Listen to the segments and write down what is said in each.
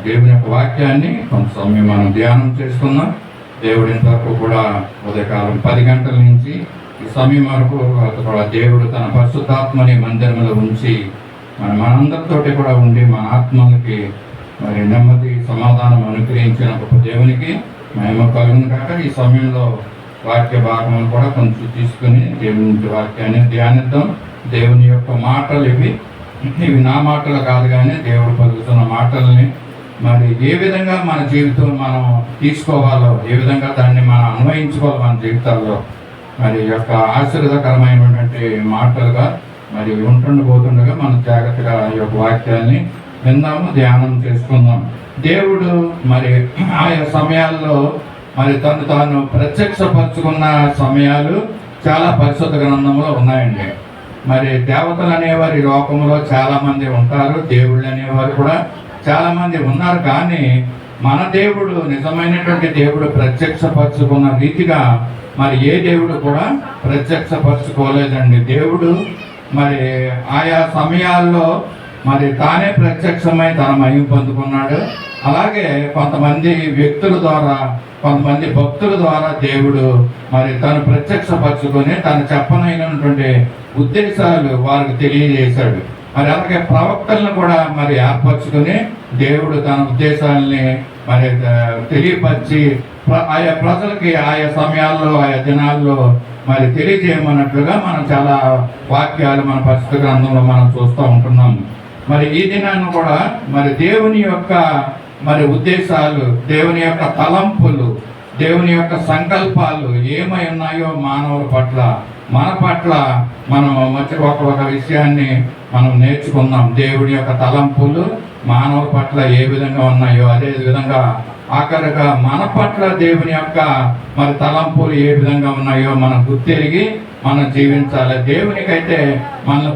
దేవుని యొక్క వాక్యాన్ని కొంత సమయం మనం ధ్యానం చేసుకుందాం. దేవుడి ఇంతవరకు కూడా ఉదయకాలం 10 గంటల నుంచి ఈ సమయం వరకు కూడా దేవుడు తన పరిశుద్ధాత్మని మందిరంలో ఉంచి మనందరితోటి కూడా ఉండి మన ఆత్మలకి మరి నెమ్మది సమాధానం అనుగ్రహించిన గొప్ప దేవునికి మహిమ కలుగును కాక ఈ సమయంలో వాక్య భాగములు కూడా కొంచెం తీసుకుని దేవుని వాక్యాన్ని ధ్యానిద్దాం. దేవుని యొక్క మాటలు ఇవి నా మాటలు కాదు, కానీ దేవుడు పలుకుతున్న మాటల్ని మరి ఏ విధంగా మన జీవితం మనం తీసుకోవాలో, ఏ విధంగా దాన్ని మనం అన్వయించుకోవాలో మన జీవితాల్లో, మరి యొక్క ఆశీర్వాదకరమైనటువంటి మాటలుగా మరి ఉంటుండబోతుండగా మనం జాగ్రత్తగా ఈ యొక్క వాక్యాన్ని విందాము, ధ్యానం చేసుకుందాం. దేవుడు మరి ఆయా సమయాల్లో మరి తను తాను ప్రత్యక్షపరుచుకున్న సమయాలు చాలా పరిశుద్ధ గ్రంథంలో ఉన్నాయండి. మరి దేవతలు అనేవారు ఈ లోకంలో చాలామంది ఉంటారు, దేవుళ్ళు అనేవారు కూడా చాలామంది ఉన్నారు. కానీ మన దేవుడు, నిజమైనటువంటి దేవుడు ప్రత్యక్షపరుచుకున్న రీతిగా మరి ఏ దేవుడు కూడా ప్రత్యక్షపరుచుకోలేదండి. దేవుడు మరి ఆయా సమయాల్లో మరి తానే ప్రత్యక్షమై తన మహిమ పొందుకున్నాడు. అలాగే కొంతమంది వ్యక్తుల ద్వారా, కొంతమంది భక్తుల ద్వారా దేవుడు మరి తను ప్రత్యక్షపరచుకొని తను చెప్పనైనటువంటి ఉద్దేశాలు వారికి తెలియజేశాడు. మరి అలాగే ప్రవక్తలను కూడా మరి ఏర్పరచుకొని దేవుడు తన ఉద్దేశాలని మరి తెలియపరిచి ఆయా ప్రజలకి ఆయా సమయాల్లో ఆయా దినాల్లో మరి తెలియజేయమన్నట్లుగా మనం చాలా వాక్యాలు మన పరిశుద్ధ గ్రంథంలో మనం చూస్తూ ఉంటున్నాం. మరి ఈ దినాన్ని కూడా మరి దేవుని యొక్క మరి ఉద్దేశాలు, దేవుని యొక్క తలంపులు, దేవుని యొక్క సంకల్పాలు ఏమై ఉన్నాయో మానవుల పట్ల, మన పట్ల మనం ఒక విషయాన్ని మనం నేర్చుకుందాం. దేవుని యొక్క తలంపులు మానవుల పట్ల ఏ విధంగా ఉన్నాయో అదే విధంగా ఆఖరిగా మన పట్ల దేవుని యొక్క మరి తలంపులు ఏ విధంగా ఉన్నాయో మనం గుర్తెరిగి మనం జీవించాలి. దేవునికైతే మనల్ని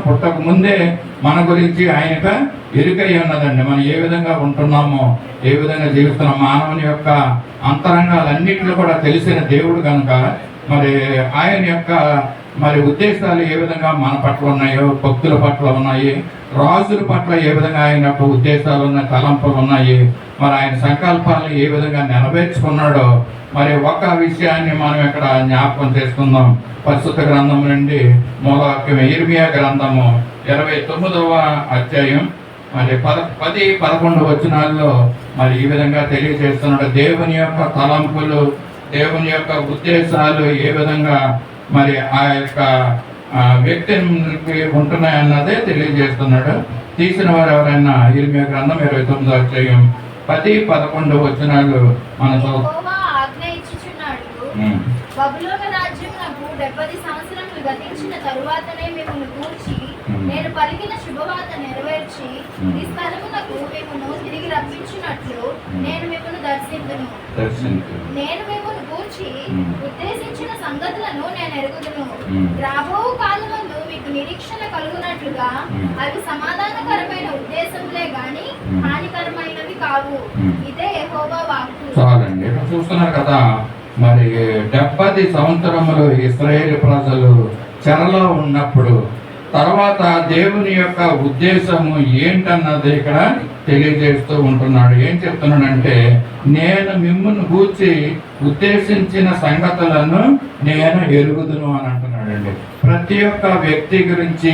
పుట్టక ముందే మన గురించి ఆయనకు ఎరుకై ఉన్నదండి. మనం ఏ విధంగా ఉంటున్నామో, ఏ విధంగా జీవిస్తున్నాం, మానవుని యొక్క అంతరంగాలన్నింటిలో కూడా తెలిసిన దేవుడు కనుక మరి ఆయన యొక్క మరి ఉద్దేశాలు ఏ విధంగా మన పట్ల ఉన్నాయో, భక్తుల పట్ల ఉన్నాయి, రాజుల పట్ల ఏ విధంగా ఆయన యొక్క ఉద్దేశాలు ఉన్నాయి, తలంపులు ఉన్నాయి, మరి ఆయన సంకల్పాలను ఏ విధంగా నెరవేర్చుకున్నాడో మరి ఒక విషయాన్ని మనం ఇక్కడ జ్ఞాపకం చేసుకుందాం. పరిశుద్ధ గ్రంథం నుండి మూలవాక్యం ఇర్మియా గ్రంథము 29వ అధ్యాయం మరి 10-11 వచనాల్లో మరి ఈ విధంగా తెలియజేస్తున్నాడు. దేవుని యొక్క తలంపులు, దేవుని యొక్క ఉద్దేశాలు ఏ విధంగా మరి ఆ యొక్క వ్యక్తికి ఉంటున్నాయన్నదే తెలియజేస్తున్నాడు. తీసిన వారు ఎవరైనా ఇర్మియా గ్రంథం 29వ అధ్యాయం 10-11 వచనాలు మన బబులోను రాజ్యమునకు 70 సంవత్సరములు గతించిన తరువాతనే మిమ్మల్ని కూర్చి నేను పలికిన శుభవార్త నెరవేర్చి ఈ స్థలమునకు మిమ్మల్ని తిరిగి రప్పించినట్లు నేను మిమ్మల్ని దర్శించును. నేను మిమ్మల్ని కూర్చి ఉద్దేశించిన సంగతులను నేను ఎరుగుదును. రాబో కాలమందు మీకు నిరీక్షణ కలుగునట్లుగా అవి సమాధానకరమైన ఉద్దేశములే గాని హానికరమైనవి కావు. ఇదే యెహోవా వాక్కు. చాలండి, చూస్తున్నారు కదా. మరి 70 సంవత్సరములు ఇశ్రాయేలు ప్రజలు చెరలో ఉన్నప్పుడు తర్వాత దేవుని యొక్క ఉద్దేశము ఏంటన్నది ఇక్కడ తెలియజేస్తూ ఉంటున్నాడు. ఏం చెప్తున్నాడంటే, నేను మిమ్మల్ని గూర్చి ఉద్దేశించిన సంగతులను నేను ఎరుగుదును అని అంటున్నాడండి. ప్రతి ఒక్క వ్యక్తి గురించి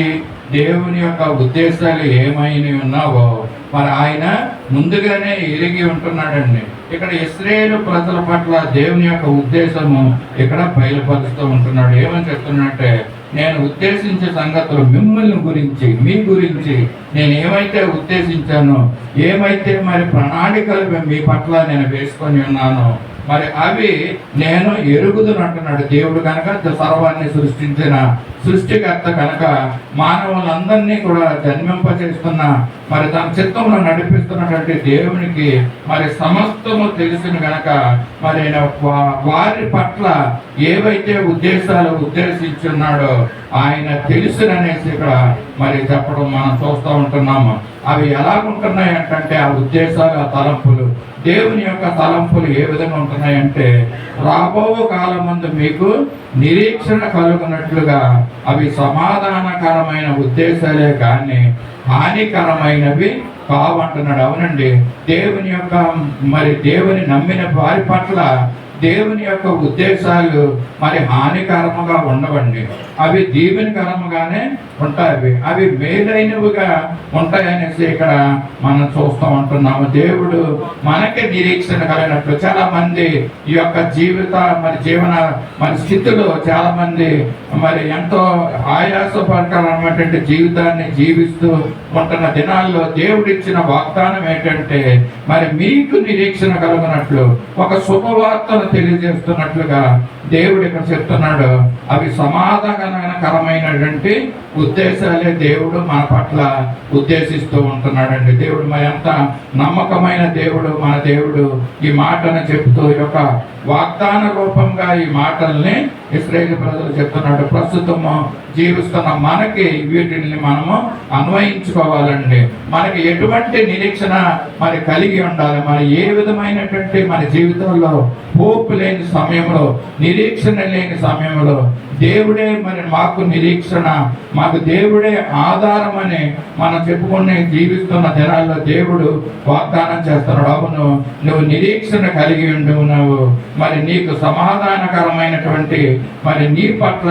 దేవుని యొక్క ఉద్దేశాలు ఏమైనా ఉన్నావో మరి ఆయన ముందుగానే ఎరిగి ఉంటున్నాడండి. ఇక్కడ ఇశ్రాయేలు ప్రజల పట్ల దేవుని యొక్క ఉద్దేశము ఇక్కడ బయలుపరుస్తూ ఉంటున్నాడు. ఏమని చెప్తున్నాడంటే, నేను ఉద్దేశించే సంగతులు మిమ్మల్ని గురించి, మీ గురించి నేను ఏమైతే ఉద్దేశించానో, ఏమైతే మరి ప్రణాళికలు మీ పట్ల నేను వేసుకొని ఉన్నానో మరి అవి నేను ఎరుగుదును అంటున్నాడు. దేవుడు కనుక సర్వాన్ని సృష్టించిన సృష్టికర్త కనుక మానవులందరినీ కూడా జన్మింపచేస్తున్న మరి తన చిత్తంలో నడిపిస్తున్నటువంటి దేవునికి మరి సమస్తము తెలిసిన కనుక మరి వారి పట్ల ఏవైతే ఉద్దేశాలు ఉద్దేశించున్నాడో ఆయన తెలుసుననేసి ఇక్కడ మరి చెప్పడం మనం చూస్తూ ఉంటున్నాము. అవి ఎలాగుంటున్నాయి అంటే ఆ ఉద్దేశాలు, ఆ తలంపులు, దేవుని యొక్క తలంపులు ఏ విధంగా ఉంటున్నాయంటే, రాబో కాలం ముందు మీకు నిరీక్షణ కలుగునట్లుగా అవి సమాధానకరమైన ఉద్దేశాలే కానీ హానికరమైనవి కావు అంటున్నాడు. అవునండి, దేవుని యొక్క మరి దేవుని నమ్మిన వారి పట్ల దేవుని యొక్క ఉద్దేశాలు మరి హానికరముగా ఉండవండి. అవి దీవెనకరముగానే ఉంటాయి. అవి మేలైనవిగా ఉంటాయనేసి ఇక్కడ మనం చూస్తూ ఉంటున్నాము. దేవుడు మనకి నిరీక్షణ కలిగినట్లు చాలా మంది ఈ యొక్క జీవన స్థితిలో చాలా మంది మరి ఎంతో ఆయాసపరకరమైనటువంటి జీవితాన్ని జీవిస్తూ ఉంటున్న దినాల్లో దేవుడిచ్చిన వాగ్దానం ఏంటంటే మరి మీకు నిరీక్షణ కలుగునట్లు ఒక శుభవార్తను తెలియజేస్తున్నట్లుగా దేవుడు ఇక్కడ చెప్తున్నాడు. అవి సమాధానకరమైనటువంటి ఉద్దేశాలే దేవుడు మన పట్ల ఉద్దేశిస్తూ ఉంటున్నాడండి. దేవుడు మరి ఎంత నమ్మకమైన దేవుడు మన దేవుడు ఈ మాటను చెప్తూ ఈ యొక్క వాగ్దాన రూపంగా ఈ మాటల్ని ఇశ్రాయేలు ప్రజలు చెప్తున్నాడు. ప్రస్తుతము జీవిస్తున్న మనకి వీటిని మనము అన్వయించుకోవాలండి. మనకి ఎటువంటి నిరీక్షణ మరి కలిగి ఉండాలి. మరి ఏ విధమైనటువంటి మన జీవితంలో హోప్ లేని సమయంలో, నిరీక్షణ లేని సమయంలో దేవుడే మరి మాకు నిరీక్షణ, మాకు దేవుడే ఆధారం అని మనం చెప్పుకుని జీవిస్తున్న దినాల్లో దేవుడు వాగ్దానం చేస్తున్నాడు. అవును, నువ్వు నిరీక్షణ కలిగి ఉండున్నావు, మరి నీకు సమాధానకరమైనటువంటి మరి నీ పట్ల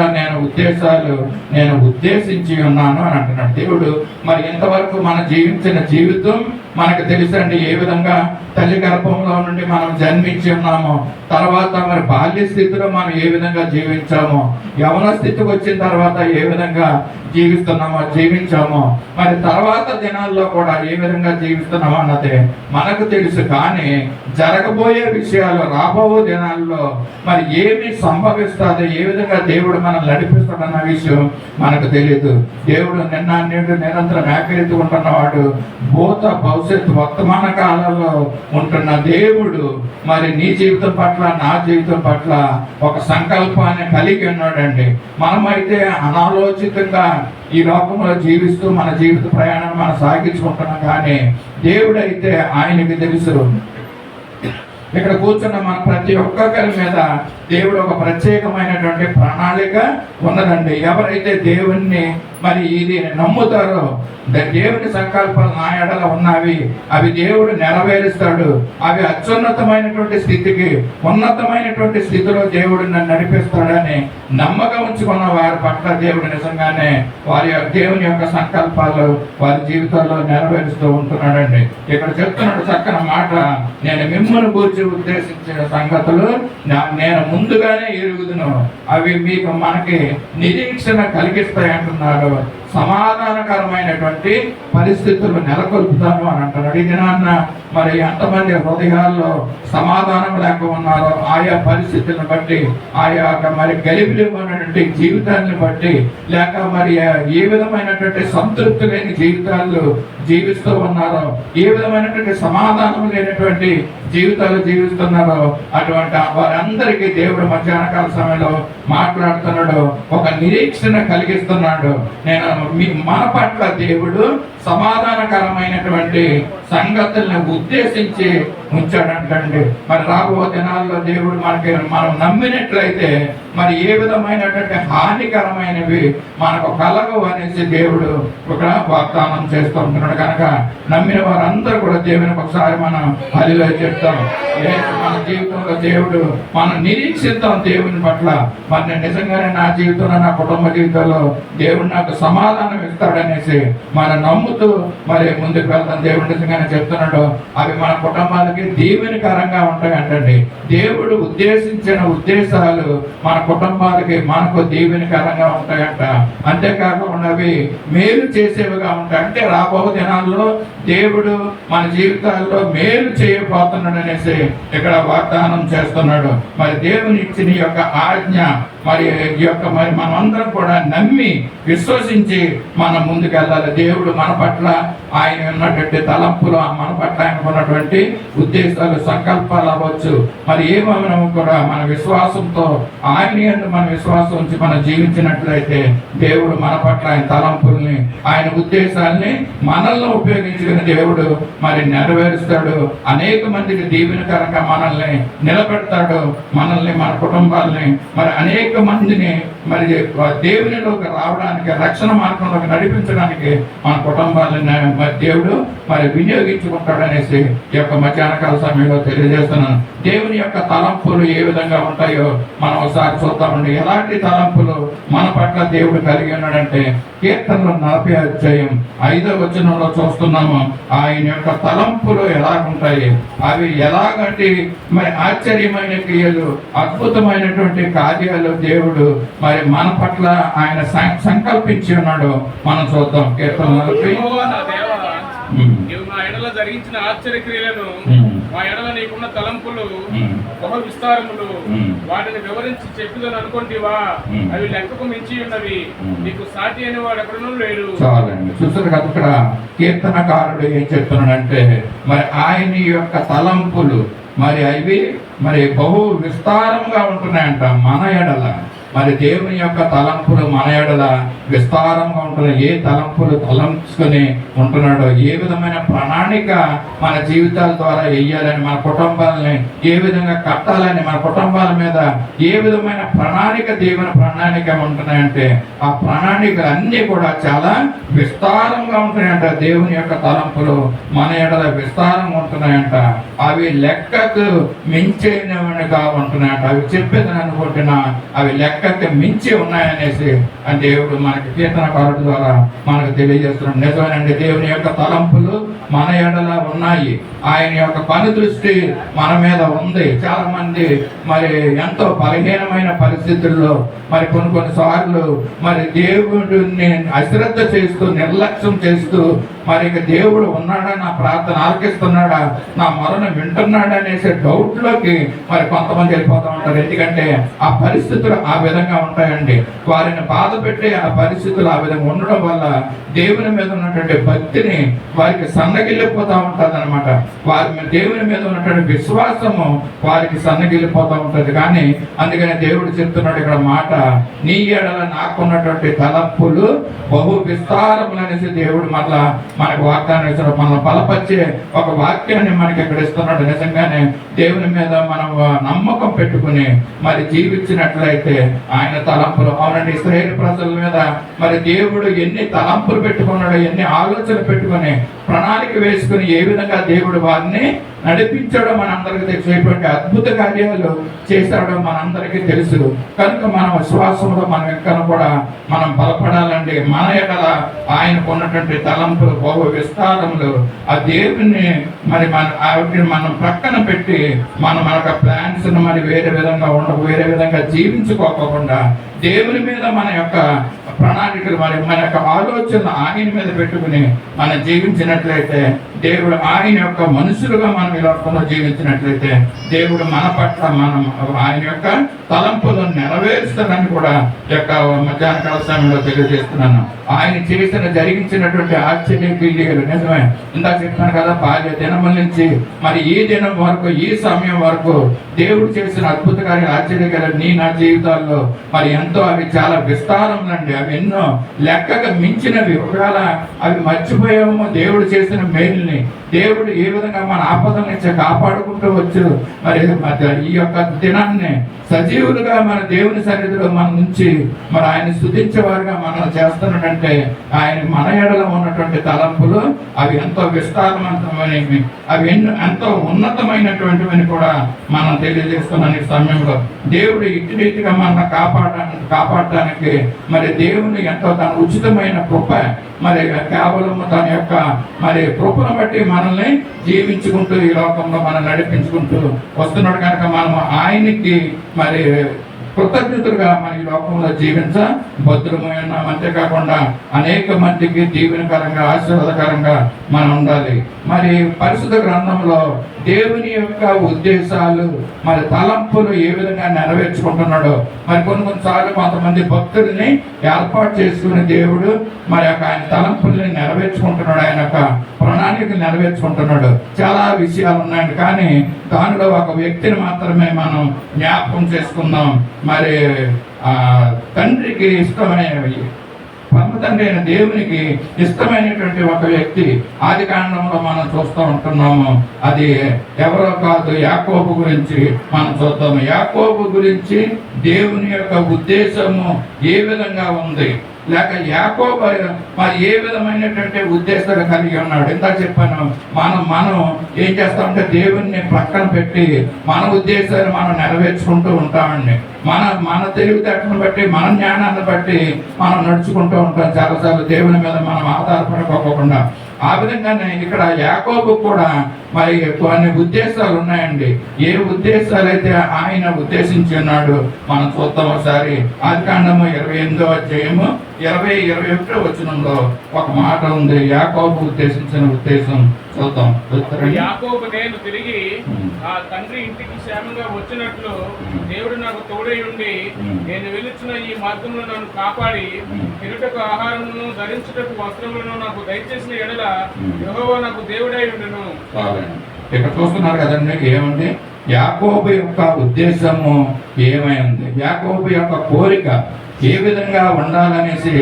నేను ఉద్దేశించి ఉన్నాను అని అంటున్నాడు దేవుడు. మరి ఇంతవరకు మనం జీవించిన జీవితం మనకు తెలుసండి. ఏ విధంగా తల్లి గర్భంలో నుండి మనం జన్మించి ఉన్నామో, తర్వాత మరి బాల్య స్థితిలో మనం ఏ విధంగా జీవించామో, యవన స్థితికి వచ్చిన తర్వాత ఏ విధంగా జీవించామో, మరి తర్వాత దినాల్లో కూడా ఏ విధంగా జీవిస్తున్నామో అన్నదే మనకు తెలుసు. కానీ జరగబోయే విషయాలు రాబో దినాల్లో మరి ఏమి సంభవిస్తుందో, ఏ విధంగా దేవుడు మనం నడిపిస్తాడన్న విషయం మనకు తెలియదు. దేవుడు నిన్న నేడు నిరంతరం ఏకరీతి ఉంటున్నవాడు. భూత భవిష్యత్తు వర్తమాన కాలంలో ఉంటున్న దేవుడు మరి నీ జీవితం పట్ల, నా జీవితం పట్ల ఒక సంకల్పాన్ని కలిగి ఉన్నాడండి. మనమైతే అనాలోచితంగా ఈ లోకంలో జీవిస్తూ మన జీవిత ప్రయాణాన్ని మనం సాగించుకుంటున్నాం. కానీ దేవుడైతే ఆయనకి తెలుసు. ఇక్కడ కూర్చున్న మన ప్రతి ఒక్కరి మీద దేవుడు ఒక ప్రత్యేకమైనటువంటి ప్రణాళిక ఉన్నదండి. ఎవరైతే దేవుణ్ణి మరి ఇది నమ్ముతారో, దేవుని సంకల్పాలు నా ఎడల ఉన్నవి, అవి దేవుడు నెరవేరుస్తాడు, అవి అత్యున్నతమైనటువంటి స్థితికి, ఉన్నతమైనటువంటి స్థితిలో దేవుడు నన్ను నడిపిస్తాడని నమ్మకం ఉంచుకున్న వారి పట్ల దేవుడు నిజంగానే వారి దేవుని యొక్క సంకల్పాలు వారి జీవితాల్లో నెరవేరుస్తూ ఉంటున్నాడండి. ఇక్కడ చెప్తున్నాడు చక్కని మాట, నేను మిమ్మల్ని గురించి ఉద్దేశించిన సంగతులు నేను ముందుగానే ఎరుగుదును, అవి మీకు మనకి నిరీక్షణ కలిగిస్తాయి అంటున్నాడు. సమాధానకరమైనటువంటి పరిస్థితులు నెలకొల్పుతాను అని అంటున్నాడు. ఈ దినాన్న మరి ఎంతమంది హృదయాల్లో సమాధానం లేక ఉన్నారో, ఆయా పరిస్థితులను బట్టి, ఆయా మరి గలిబిలిమైనటువంటి జీవితాన్ని బట్టి, లేక మరి ఏ విధమైనటువంటి సంతృప్తి లేని జీవితాలు జీవిస్తూ ఉన్నారో, ఏ విధమైనటువంటి సమాధానం లేనటువంటి జీవితాలు జీవిస్తున్నారో, అటువంటి వారందరికీ దేవుడు మధ్యాహ్నకాల సమయంలో మాట్లాడుతున్నాడు, ఒక నిరీక్షణ కలిగిస్తున్నాడు. మన పట్ల దేవుడు సమాధానకరమైనటువంటి సంగతులను ఉద్దేశించి ఉంచాడంటండి. మరి రాబో దినాల్లో దేవుడు మనం నమ్మినట్లయితే మరి ఏ విధమైనటువంటి హానికరమైనవి మనకు కలగవు అనేసి దేవుడు ఒక వాగ్దానం చేస్తూ ఉంటున్నాడు. కనుక నమ్మిన వారందరూ కూడా దేవునికి ఒకసారి మనం హల్లెలూయా చెప్తాం. మన జీవితంలో దేవుడు మనం నిరీక్షిద్దాం దేవుని పట్ల. మరి నేను నిజంగానే నా జీవితంలో, నా కుటుంబ జీవితంలో దేవుడు నాకు సమాధానం ఇస్తాడనేసి మనం నమ్ముతూ మరి ముందుకు వెళ్తాం. దేవుడు నిజంగానే చెప్తున్నాడు, అవి మన కుటుంబాలకి దీవెనకరంగా ఉంటాయంటండి. దేవుడు ఉద్దేశించిన ఉద్దేశాలు మన కుటుంబాలకి, మనకు దీవెనకరంగా ఉంటాయంట. అంతేకాకుండా అవి మేలు చేసేవిగా ఉంటాయి. అంటే రాబో దినాల్లో దేవుడు మన జీవితాల్లో మేలు చేయబోతున్నాడు అనేసి ఇక్కడ వాగ్దానం చేస్తున్నాడు. మరి దేవుని ఇచ్చిన యొక్క ఆజ్ఞ మరి మనమందరం కూడా నమ్మి విశ్వసించి మనం ముందుకు వెళ్ళాలి. దేవుడు మన పట్ల ఆయన ఉన్నటువంటి తలంపులు, మన పట్ల ఆయన ఉన్నటువంటి ఉద్దేశాలు, సంకల్పాలు అవ్వచ్చు, మరి ఏమైనా కూడా మన విశ్వాసంతో ఆయన మన విశ్వాసం ఉంచి మనం జీవించినట్లయితే దేవుడు మన పట్ల ఆయన తలంపుల్ని, ఆయన ఉద్దేశాలని మనల్ని ఉపయోగించుకుని దేవుడు మరి నెరవేరుస్తాడు. అనేక మందికి దీవెనకరంగా మనల్ని నిలబెడతాడు. మనల్ని, మన కుటుంబాలని మరి అనేక అనేక మందిని మరి దేవునిలోకి రావడానికి, రక్షణ మార్గంలోకి నడిపించడానికి మన కుటుంబాలను మరి దేవుడు మరి వినియోగించుకుంటాడనేసి ఈ యొక్క మధ్యాహ్నకాల సమయంలో తెలియజేస్తున్నాను. దేవుని యొక్క తలంపులు ఏ విధంగా ఉంటాయో మనం ఒకసారి చూద్దామండి. ఎలాంటి తలంపులు మన పట్ల దేవుడు కలిగి ఉన్నాడంటే కీర్తనలు 40 చూస్తున్నాము. ఆయన యొక్క తలంపులు ఎలాగుంటాయి, అవి ఎలాగంటి మరి ఆశ్చర్యమైన క్రియలు, అద్భుతమైనటువంటి కార్యాలు దేవుడు మరి మన పట్ల ఆయన సంకల్పించి ఉన్నాడు. మనం చూద్దాం. కీర్తన 40. నీవు మా ఎడల జరిగించిన ఆశ్చర్య క్రియలను, మా ఎడల నీకున్న తలంపులు బహు విస్తారములు, వాటిని వివరించి చెప్పుదని అనుకుంటేవా అవి లెక్కకు మించి ఉన్నవి. నీకు సాటి అని వాడు ఎక్కడనూ లేడు. చాలండి. చూసారు కదా, ఇక్కడ కీర్తనకారుడు ఏం చెప్తున్నాడంటే మరి ఆయన యొక్క తలంపులు మరి అవి మరి బహు విస్తారంగా ఉంటున్నాయంట మన ఎడల. మరి దేవుని యొక్క తలంపులు మన ఎడల విస్తారంగా ఉంటున్నాయి. ఏ తలంపులు తలంచుకొని ఉంటున్నాడో, ఏ విధమైన ప్రణాళిక మన జీవితాల ద్వారా వెయ్యాలని, మన కుటుంబాలని ఏ విధంగా కట్టాలని, మన కుటుంబాల మీద ఏ విధమైన ప్రణాళిక, దేవుని ప్రణాళిక ఉంటున్నాయంటే ఆ ప్రణాళికలు అన్నీ కూడా చాలా విస్తారంగా ఉంటున్నాయంట. దేవుని యొక్క తలంపులు మన ఎడల విస్తారంగా ఉంటున్నాయంట. అవి లెక్కకు మించినవిగా ఉంటున్నాయంట. అవి చెప్పేదని అనుకుంటున్నా అవి లెక్కకి మించి ఉన్నాయనేసి అని దేవుడు మనకి కీర్తనకారుడు ద్వారా మనకు తెలియజేస్తున్నాడు. నిజమేనండి, దేవుని యొక్క తలంపులు మన ఎడల ఉన్నాయి. ఆయన యొక్క పని దృష్టి మన మీద ఉంది. చాలా మంది మరి ఎంతో బలహీనమైన పరిస్థితుల్లో మరి కొన్నిసార్లు మరి దేవుడిని అశ్రద్ధ చేస్తూ, నిర్లక్ష్యం చేస్తూ మరి ఇక దేవుడు ఉన్నాడా, నా ప్రార్థన ఆలకిస్తున్నాడా, నా మొరను వింటున్నాడా అనేసి డౌట్లోకి మరి కొంతమంది వెళ్ళిపోతూ ఉంటారు. ఎందుకంటే ఆ పరిస్థితులు ఆ విధంగా ఉంటాయండి. వారిని బాధ పెట్టి ఆ పరిస్థితులు ఆ విధంగా ఉండడం వల్ల దేవుని మీద ఉన్నటువంటి భక్తిని వారికి సన్నగిల్లిపోతూ ఉంటుంది అనమాట. వారి దేవుని మీద ఉన్నటువంటి విశ్వాసము వారికి సన్నగిల్లిపోతూ ఉంటుంది. కానీ అందుకని దేవుడు చెప్తున్నాడు ఇక్కడ మాట, నీ ఎడల నాకున్నటువంటి తలంపులు బహు విస్తారములు అనేసి దేవుడు మళ్ళా మనకు వాగ్దానం ఇస్తున్నాడు. మనల్ని బలపరిచే ఒక వాక్యాన్ని మనకి ఇక్కడ ఇస్తున్నాడు. నిజంగానే దేవుని మీద మనం నమ్మకం పెట్టుకుని మరి జీవించినట్లయితే ఆయన తలంపులు, అవునండి, ఇశ్రాయేలు ప్రజల మీద మరి దేవుడు ఎన్ని తలంపులు పెట్టుకున్నాడో, ఎన్ని ఆలోచనలు పెట్టుకుని ప్రణాళిక వేసుకుని ఏ విధంగా దేవుడు వారిని నడిపించడం మనందరికీ తెలుసు. ఎటువంటి అద్భుత కార్యాలు చేశాడో మనందరికీ తెలుసు. కనుక మన విశ్వాసంలో మనం ఎక్కడ కూడా మనం బలపడాలండి. మన ఎడల ఆయనకు ఉన్నటువంటి తలంపులు బహు విస్తారములు. ఆ దేవుని మరి మనం ప్రక్కన పెట్టి మన యొక్క ప్లాన్స్ మరి వేరే విధంగా వేరే విధంగా జీవించుకోకుండా దేవుని మీద మన యొక్క ప్రణాళికలు మరి మన యొక్క ఆలోచనలు ఆయన మీద పెట్టుకుని మనం జీవించినట్లయితే, దేవుడు ఆయన యొక్క మనుషులుగా మనం ఈ లోకంలో జీవించినట్లయితే దేవుడు మన పట్ల మనం ఆయన యొక్క తలంపులను నెరవేరుస్తారని కూడా యొక్క మధ్యాహ్నకాల సమయంలో తెలియజేస్తున్నాను. ఆయన జరిగించినటువంటి ఆశ్చర్య క్రియలు నిజమే. ఇందా చెప్పాను కదా, బాల్య దినముల నుంచి మరి ఈ దినం వరకు, ఈ సమయం వరకు దేవుడు చేసిన అద్భుత కార్యాలు, ఆశ్చర్యకార్యాలు నా జీవితాల్లో మరి ఎంతో అవి చాలా విస్తారములండి. అవి ఎన్నో లెక్కకు మించినవి. ఒకవేళ అవి మర్చిపోయాము దేవుడు చేసిన మేలుని, దేవుడు ఏ విధంగా మన ఆపదల నుంచి కాపాడుకుంటూ వచ్చు. మరి ఈ యొక్క దినాన్ని సజీవులుగా మన దేవుని సన్నిధిలో మన నుంచి మరి ఆయన స్తుతించేవారుగా మనం చేస్తున్నాడంటే ఆయన మన ఎడల ఉన్నటువంటి తలంపులు అవి ఎంతో విస్తారవంతమైనవి, అవి ఎంతో ఉన్నతమైనటువంటివని కూడా మనం తెలియజేస్తున్నాం. ఈ సమయంలో దేవుడు ఇటు రీతిగా మన కాపాడటానికి మరి దేవుని ఎంతో తన ఉచితమైన కృప, మరి కేవలం తన యొక్క మరి కృపను బట్టి మనల్ని జీవించుకుంటూ ఈ లోకంలో మనం నడిపించుకుంటూ వస్తున్నాడు. కనుక మనం ఆయనకి మరి కృతజ్ఞతలుగా మన ఈ లోకంలో భద్రమై ఉన్నాం. అంతేకాకుండా అనేక మందికి దీవెనకరంగా, ఆశీర్వాదకరంగా మనం ఉండాలి. మరి పరిశుద్ధ గ్రంథంలో దేవుని యొక్క ఉద్దేశాలు మరి తలంపులు ఏ విధంగా నెరవేర్చుకుంటున్నాడో మరి కొన్నిసార్లు కొంతమంది భక్తుల్ని ఏర్పాటు చేసుకుని దేవుడు మరి ఆయన తలంపుల్ని నెరవేర్చుకుంటున్నాడు. ఆయన యొక్క ప్రణాళిక నెరవేర్చుకుంటున్నాడు. చాలా విషయాలు ఉన్నాయండి. కానీ దానిలో ఒక వ్యక్తిని మాత్రమే మనం జ్ఞాపకం చేసుకుందాం. మరి తండ్రికి ఇష్టమైనవి, పరమ పరలోకపు తండ్రి అయిన దేవునికి ఇష్టమైనటువంటి ఒక వ్యక్తి ఆది కాండంలో మనం చూస్తూ ఉంటున్నాము. అది ఎవరో కాదు, యాకోబు గురించి మనం చూద్దాము. యాకోబు గురించి దేవుని యొక్క ఉద్దేశము ఏ విధంగా ఉంది, లేక యాకోబు మరి ఏ విధమైనటువంటి ఉద్దేశాలు కలిగి ఉన్నాడు. ఎంత చెప్పాను, మనం ఏం చేస్తామంటే దేవుణ్ణి పక్కన పెట్టి మన ఉద్దేశాలు మనం నెరవేర్చుకుంటూ ఉంటామండి. మన తెలివితేటలను బట్టి, మన జ్ఞానాన్ని బట్టి మనం నడుచుకుంటూ ఉంటాం చాలాసార్లు, దేవుని మీద మనం ఆధారపడుకోకుండా. ఆ విధంగానే ఇక్కడ యాకోబు కూడా మరి కొన్ని ఉద్దేశాలు ఉన్నాయండి. ఏ ఉద్దేశాలు అయితే ఆయన ఉద్దేశించి ఉన్నాడు మనం చూద్దాం ఒకసారి. ఆదికాండము 28వ అధ్యాయము 20-21 వచనంలో ఒక మాట ఉంది. యాకోబు ఉద్దేశించిన ఉద్దేశం చూద్దాం. యాకోబు, నేను తిరిగి ఆ తండ్రి ఇంటికి క్షేమంగా వచ్చినట్లు దేవుడు నాకు తోడై ఉండి నేను వెలుచున్న ఈ మార్గంలో నన్ను కాపాడి తిరుటకు ఆహారమును ధరించుటకు వస్త్రములను నాకు దయచేసిన ఎడల యెహోవా నాకు దేవుడై ఉండును. ఇక్కడ చూస్తున్నారు కదండి, ఏముంది? యాకోబు యొక్క ఉద్దేశము ఏమైంది, యాకోబు యొక్క కోరిక ఏ విధంగా ఉండాలనేసి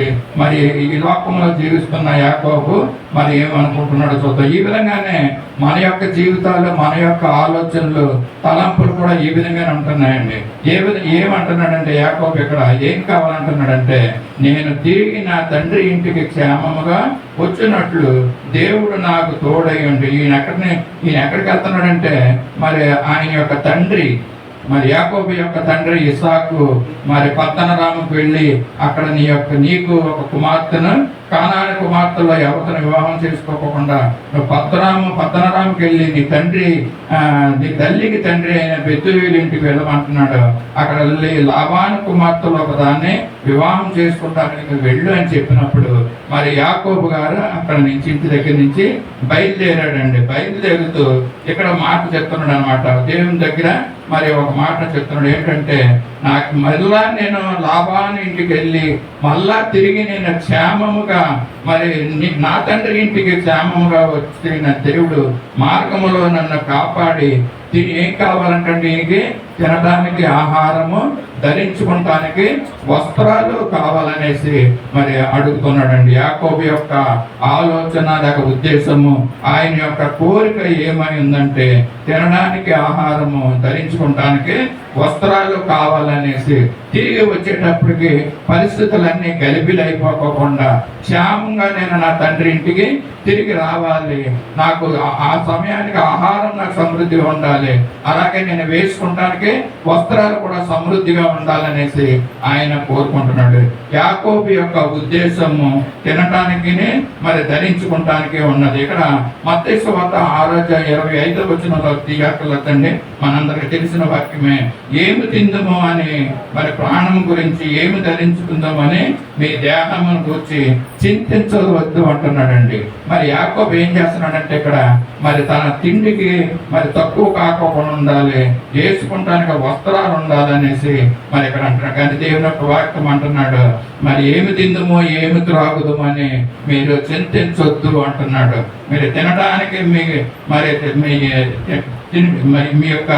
మరి ఈ లోకంలో జీవిస్తున్న యాకోబు మరి ఏమనుకుంటున్నాడో చూద్దాం. ఈ విధంగానే మన యొక్క జీవితాలు, మన యొక్క ఆలోచనలు, తలంపులు కూడా ఈ విధంగానే ఉంటున్నాయండి. ఏమంటున్నాడంటే యాకోబు ఇక్కడ ఏం కావాలంటున్నాడంటే, నేను తిరిగి నా తండ్రి ఇంటికి క్షేమముగా వచ్చినట్లు దేవుడు నాకు తోడై ఉండి. ఈయన ఎక్కడికి వెళ్తున్నాడంటే మరి ఆయన యొక్క తండ్రి, మరి యాకోబు యొక్క తండ్రి ఇస్సాకు మరి పద్దనరాముకు వెళ్ళి అక్కడ నీకు ఒక కుమార్తెను, కానాని కుమార్తెలో ఎవరిని వివాహం చేసుకోకుండా పద్దనరాముకి వెళ్ళి నీ తల్లికి తండ్రి అయిన బెతువేలు ఇంటికి వెళ్ళమంటున్నాడు. అక్కడ వెళ్ళి లాబాను కుమార్తెలో ఒక దాన్ని వివాహం చేసుకుంటానికి వెళ్ళు అని చెప్పినప్పుడు మరి యాకోబు గారు అక్కడ నుంచి, ఇంటి దగ్గర నుంచి బయలుదేరాడండి. బయలుదేరుతూ ఇక్కడ మాట చెప్తున్నాడు అనమాట. దేవుని దగ్గర మరి ఒక మాట చెప్తున్నాడు ఏంటంటే, నాకు మళ్ళా నేను లాబాను ఇంటికి వెళ్ళి మళ్ళా తిరిగి నేను క్షేమముగా మరి నా తండ్రి ఇంటికి క్షేమముగా వచ్చిన దేవుడు మార్గములో నన్ను కాపాడి ఏం కావాలంటే దీనికి తినడానికి ఆహారము, ధరించుకుంటానికి వస్త్రాలు కావాలనేసి మరి అడుగుతున్నాడండి. యాకోబు యొక్క ఆలోచన లేక ఉద్దేశము, ఆయన యొక్క కోరిక ఏమై ఉందంటే తినడానికి ఆహారము, ధరించుకుంటానికి వస్త్రాలు కావాలనేసి. తిరిగి వచ్చేటప్పటికి పరిస్థితులన్నీ గలిబిలైపోకుండా క్షేమంగా నేను నా తండ్రి ఇంటికి తిరిగి రావాలి, నాకు ఆ సమయానికి ఆహారం నాకు సమృద్ధిగా ఉండాలి, అలాగే నేను వేసుకుంటానికి వస్త్రాలు కూడా సమృద్ధిగా ఉండాలనేసి ఆయన కోరుకుంటున్నాడు. యాకోబు యొక్క ఉద్దేశము తినటానికి మరి ధరించుకుంటానికి ఉన్నది. ఇక్కడ మత్తయి సువార్త 6:25 వచనంలో తీయక్కర్లేదండి, మనందరికి తెలిసిన వాక్యమే. ఏమి తిందుమో అని మరి ప్రాణం గురించి, ఏమి ధరించుకుందామని మీ దేహమును గురించి చింతించవద్దు అంటున్నాడండి. మరి యాకోబు ఏం చేస్తున్నాడంటే ఇక్కడ మరి తన తిండికి మరి తక్కువ కాకుండా ఉండాలి, వేసుకుంటానికి వస్త్రాలు ఉండాలనేసి మరి ఇక్కడ అంటున్నాడు. కానీ దేవుని యొక్క వాక్యం అంటున్నాడు, మరి ఏమి తిందుమో ఏమి త్రాగుదమో అని మీరు చింతించొద్దు అంటున్నాడు. మీరు తినడానికి మీ యొక్క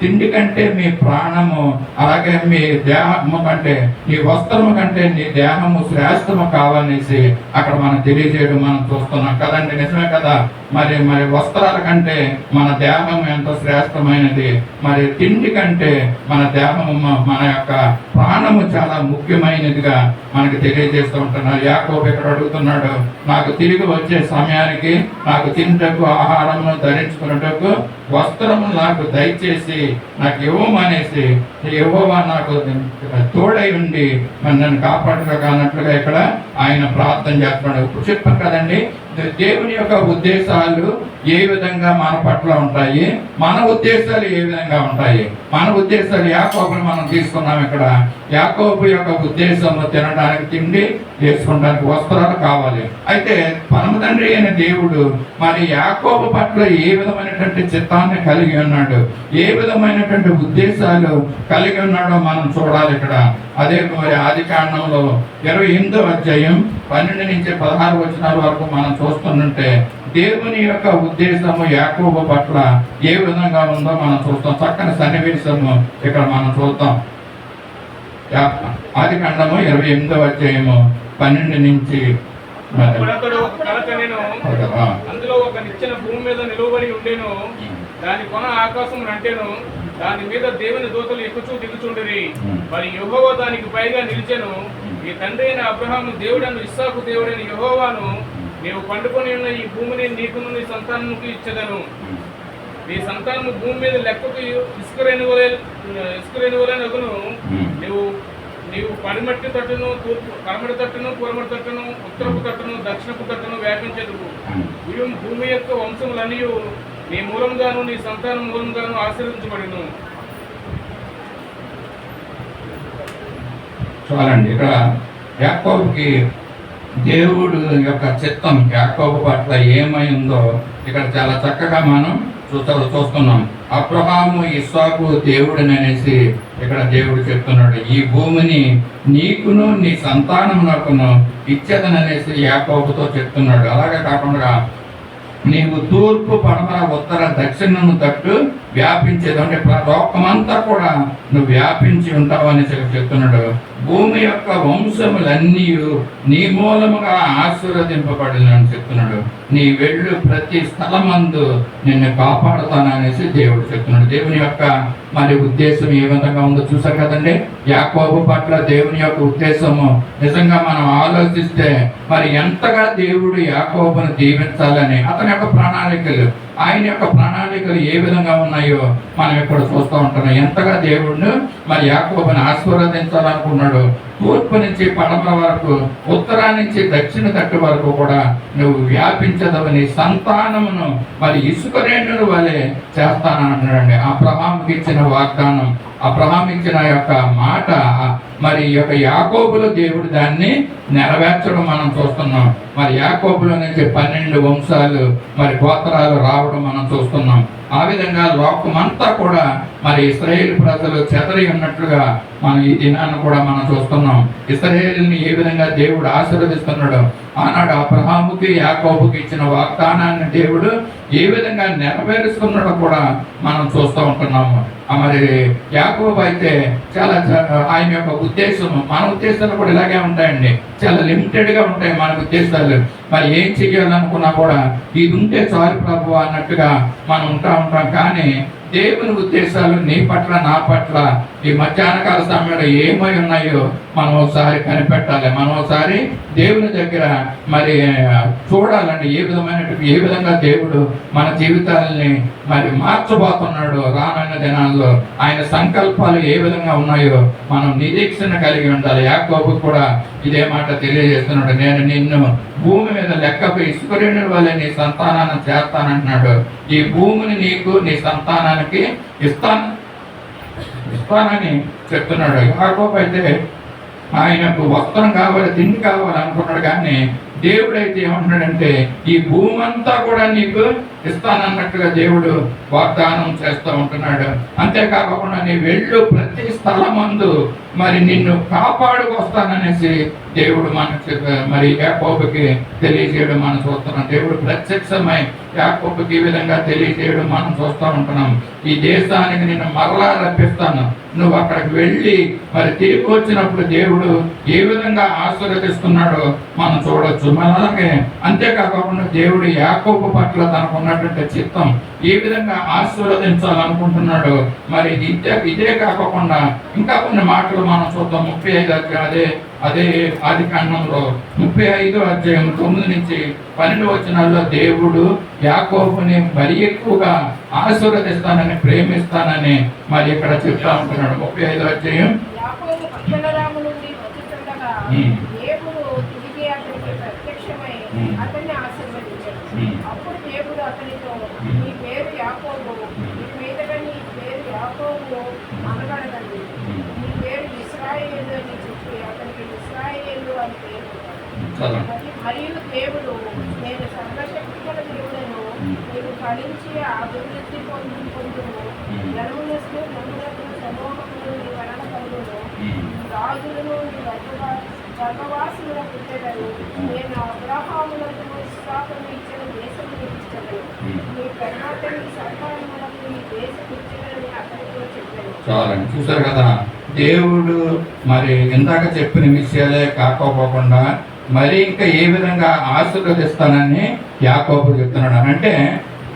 తిండి కంటే మీ ప్రాణము, అలాగే మీ దేహము కంటే, నీ వస్త్రము కంటే నీ దేహము శ్రేష్టము కావాలనేసి అక్కడ మనం తెలియజేయడం మనం చూస్తున్నాం కదండి. నిజమే కదా. మరి వస్త్రాల కంటే మన దేహం ఎంతో శ్రేష్టమైనది. మరి తిండి కంటే మన దేహము, మన యొక్క ప్రాణము చాలా ముఖ్యమైనదిగా మనకి తెలియజేస్తూ ఉంటున్నారు. యాకోబు ఇక్కడ అడుగుతున్నాడు, నాకు తిరిగి వచ్చే సమయానికి నాకు తింటకు, ఆహారము ధరించుకున్నటకు వస్త్రము నాకు దయచేసి నాకు ఇవ్వమనేసి యెహోవా నాకు తోడై ఉండి మరి నన్ను కాపాడుకోగలనట్లుగా ఇక్కడ ఆయన ప్రార్థన చేస్తున్నాడు. ఇప్పుడు చెప్పాను కదండి, దేవుని యొక్క ఉద్దేశాలు ఏ విధంగా మన పట్ల ఉంటాయి, మన ఉద్దేశాలు ఏ విధంగా ఉంటాయి. మన ఉద్దేశాలు యాకోబుని మనం తీసుకున్నాం. ఇక్కడ యాకోబు యొక్క ఉద్దేశము తినడానికి తిండి, వేసుకోవడానికి వస్త్రాలు కావాలి. అయితే పరమ తండ్రి అయిన దేవుడు మరి యాకోబు పట్ల ఏ విధమైనటువంటి చిత్తాన్ని కలిగి ఉన్నాడు, ఏ విధమైనటువంటి ఉద్దేశాలు కలిగి ఉన్నాడో మనం చూడాలి ఇక్కడ. అదే మరి ఆదికాండంలో 28వ అధ్యాయం 12-16 వచనాల వరకు మనం చూస్తుంటే దేవుని యొక్క ఉద్దేశము యాకోబు పట్ల ఏ విధంగా ఉందో మనం చూస్తాం. చక్కని సన్నివేశము ఇక్కడ మనం చూద్దాం. ఆదికాండము 28వ అధ్యాయము 12 నుంచి మరి అప్పుడు అతడు ఒక కల కనెను. ఆ, అందులో ఒక నిచ్చెన భూమి మీద నిలువబడి ఉండెను. దాని కొన ఆకాశం అంటేను. దాని మీద దేవుని దూతలు ఎక్కుచూ దిగుచుండిరి. మరి యెహోవా దానికి పైగా నిలిచెను. ఈ తండ్రి అయిన అబ్రహాము దేవుడను ఇస్సాకు దేవుడైన యెహోవాను, నీవు పండుకొని ఉన్న ఈ భూమిని నీకును నీ సంతానముకు ఇచ్చెదను. నీ సంతానము భూమి మీద లెక్కకు ఇసుకరేణువలే నగును. నీవు పడిమట్టి తట్టును, పడమటి తట్టును, పూర్వమటి తట్టును, ఉత్తరపు తట్టును, దక్షిణపు తట్టును వ్యాపించెదవు. భూమి యొక్క వంశములన్నీ నీ మూలంగాను నీ సంతానం మూలంగాను ఆశీర్వదించబడిను. చాలండి. ఇక్కడ యాకోబుకి దేవుడు యొక్క చిత్తం యాకోబు పట్ల ఏమై ఉందో ఇక్కడ చాలా చక్కగా మనం చూస్తున్నాం. అబ్రహాము ఇస్సాకు దేవుడిని అనేసి ఇక్కడ దేవుడు చెప్తున్నాడు. ఈ భూమిని నీకును నీ సంతానమునకును ఇచ్చేదననేసి యాకోబుతో చెప్తున్నాడు. అలాగే కాకుండా నీవు తూర్పు పడమర ఉత్తర దక్షిణను తట్టు వ్యాపించేది, అంటే లోకమంతా కూడా నువ్వు వ్యాపించి ఉంటావు అని చెప్తున్నాడు. భూమి యొక్క వంశములన్నీ నీ మూలముగా ఆశీర్వదింపబడినని చెప్తున్నాడు. నీ వెళ్ళు ప్రతి స్థలమందు నిన్ను కాపాడుతాననేసి దేవుడు చెప్తున్నాడు. దేవుని యొక్క మరి ఉద్దేశం ఏ విధంగా ఉందో చూసారు కదండి. యాకోబు పట్ల దేవుని యొక్క ఉద్దేశము నిజంగా మనం ఆలోచిస్తే మరి ఎంతగా దేవుడు యాకోబును దీవించాలని అతని యొక్క ప్రణాళికలు, ఆయన యొక్క ప్రణాళికలు ఏ విధంగా ఉన్నాయో మనం ఇక్కడ చూస్తూ ఉంటున్నాం. ఎంతగా దేవుడిని మరి యాకోబుని ఆశీర్వదించాలనుకున్నాడు. తూర్పు నుంచి పడమర వరకు, ఉత్తరా నుంచి దక్షిణ తట్టు వరకు కూడా నువ్వు వ్యాపించదవని సంతానమును మరి ఇసుక రేణుల వలె చేస్తానంటున్నాడండి. అబ్రహాముకి ఇచ్చిన వాగ్దానం, అబ్రహాము ఇచ్చిన యొక్క మాట మరి ఈ యొక్క యాకోబులో దేవుడు దాన్ని నెరవేర్చడం మనం చూస్తున్నాం. మరి యాకోబులో నుంచి 12 వంశాలు మరి గోత్రాలు రావడం మనం చూస్తున్నాం. ఆ విధంగా లోకమంతా కూడా మరి ఇశ్రాయేలు ప్రజలు చెదరి ఉన్నట్లుగా మనం ఈ దినాన్ని కూడా మనం చూస్తున్నాం. ఇశ్రాయేలుని ఏ విధంగా దేవుడు ఆశీర్వదిస్తున్నాడు, ఆనాడు అబ్రహాముకి యాకోబుకి ఇచ్చిన వాగ్దానాన్ని దేవుడు ఏ విధంగా నెరవేరుస్తున్నాడో కూడా మనం చూస్తూ ఉంటున్నాము. మరి యాకోబు అయితే చాలా ఆయన యొక్క ఉద్దేశం, మన ఉద్దేశాలు కూడా ఇలాగే ఉంటాయండి. చాలా లిమిటెడ్గా ఉంటాయి మన ఉద్దేశాలు. మరి ఏం చెయ్యాలనుకున్నా కూడా ఇది ఉంటే చాలు ప్రభు అన్నట్టుగా మనం ఉంటాం. కానీ దేవుని ఉద్దేశాలు నీ పట్ల నా పట్ల ఈ మధ్యాహ్నకాల సమయంలో ఏమై ఉన్నాయో మనం ఒకసారి కనిపెట్టాలి. మనం ఒకసారి దేవుని దగ్గర మరి చూడాలండి. ఏ విధంగా దేవుడు మన జీవితాలని మరి మార్చబోతున్నాడు రానున్న దినాల్లో, ఆయన సంకల్పాలు ఏ విధంగా ఉన్నాయో మనం నిరీక్షణ కలిగి ఉండాలి. యాకోబు కూడా ఇదే మాట తెలియజేస్తున్నాడు. నేను నిన్ను భూమి మీద లెక్కకు ఇసుక రేణుల వలె నీ సంతానాన్ని చేస్తానంటున్నాడు. ఈ భూమిని నీకు నీ సంతానానికి ఇస్తానని చెప్తున్నాడు. యాకోబు అయితే ఆయనకు వస్త్రం కావాలి, తిండి కావాలి అనుకున్నాడు. కానీ దేవుడైతే ఏమంటున్నాడంటే ఈ భూమి అంతా కూడా నీకు ఇస్తానన్నట్టుగా దేవుడు వాగ్దానం చేస్తూ ఉంటున్నాడు. అంతేకాకుండా నీ వెళ్ళు ప్రతి స్థలమందు మరి నిన్ను కాపాడుకొస్తాననేసి దేవుడు మనకు మరి యాకోబుకి తెలియజేయడం మనం చూస్తున్నాం. దేవుడు ప్రత్యక్షమై యాకోబుకి ఈ విధంగా తెలియజేయడం మనం చూస్తూ ఉంటున్నాం. ఈ దేశానికి నిన్ను మరలా రప్పిస్తాను, నువ్వు అక్కడికి వెళ్ళి మరి తిరిగి వచ్చినప్పుడు దేవుడు ఏ విధంగా ఆశీర్వదిస్తున్నాడో మనం చూడొచ్చు. అలాగే అంతేకాకుండా దేవుడు యాకోబు పట్ల తనకు ఉన్నటువంటి చిత్తం ఏ విధంగా ఆశీర్వదించాలనుకుంటున్నాడు మరి ఇదే కాకుండా ఇంకా కొన్ని మాటలు మనం చూద్దాం. 35 అధ్యాయం అదే ఆదికాండంలో 35 అధ్యాయం 9 నుంచి 12 వచనాల్లో దేవుడు యాకోబుని మరి ఎక్కువగా ఆశీర్వదిస్తానని ప్రేమిస్తానని మరి ఇక్కడ చెప్తా ఉంటున్నాడు. 35 అధ్యాయం అతన్ని ఆశీర్వదించాడు. అప్పుడు దేవుడు అతనితో నీ పేరు యాకోబు, ఇక మీదట నీ పేరు యాకోబు అనబడదండి, నీ పేరు ఇశ్రాయేలు అని చెప్పి అతనికి ఇశ్రాయేలు అని పేరు. మరియు దేవుడు నేను సర్వశక్తి గల దేవుడను, నీవు ఫలించి అభివృద్ధి పొందుము, జనములకు సమూహములు నీ వలన కలుగును, రాజులను నీ గర్భవాసులను పుట్టెదరు, నేను అబ్రహాములకు ఇస్సాకును ఇచ్చిన దేశము ఇచ్చదను, నీ తర్వాత నీ సంతానములకు ఈ దేశం ఇచ్చదని అతనితో చెప్పాను. చాలండి, చూసారు కదా. దేవుడు మరి ఇందాక చెప్పిన విషయాలే కాకపోకుండా మరి ఇంకా ఏ విధంగా ఆశీర్వదిస్తానని యాకోబు చెప్తున్నాడు. అంటే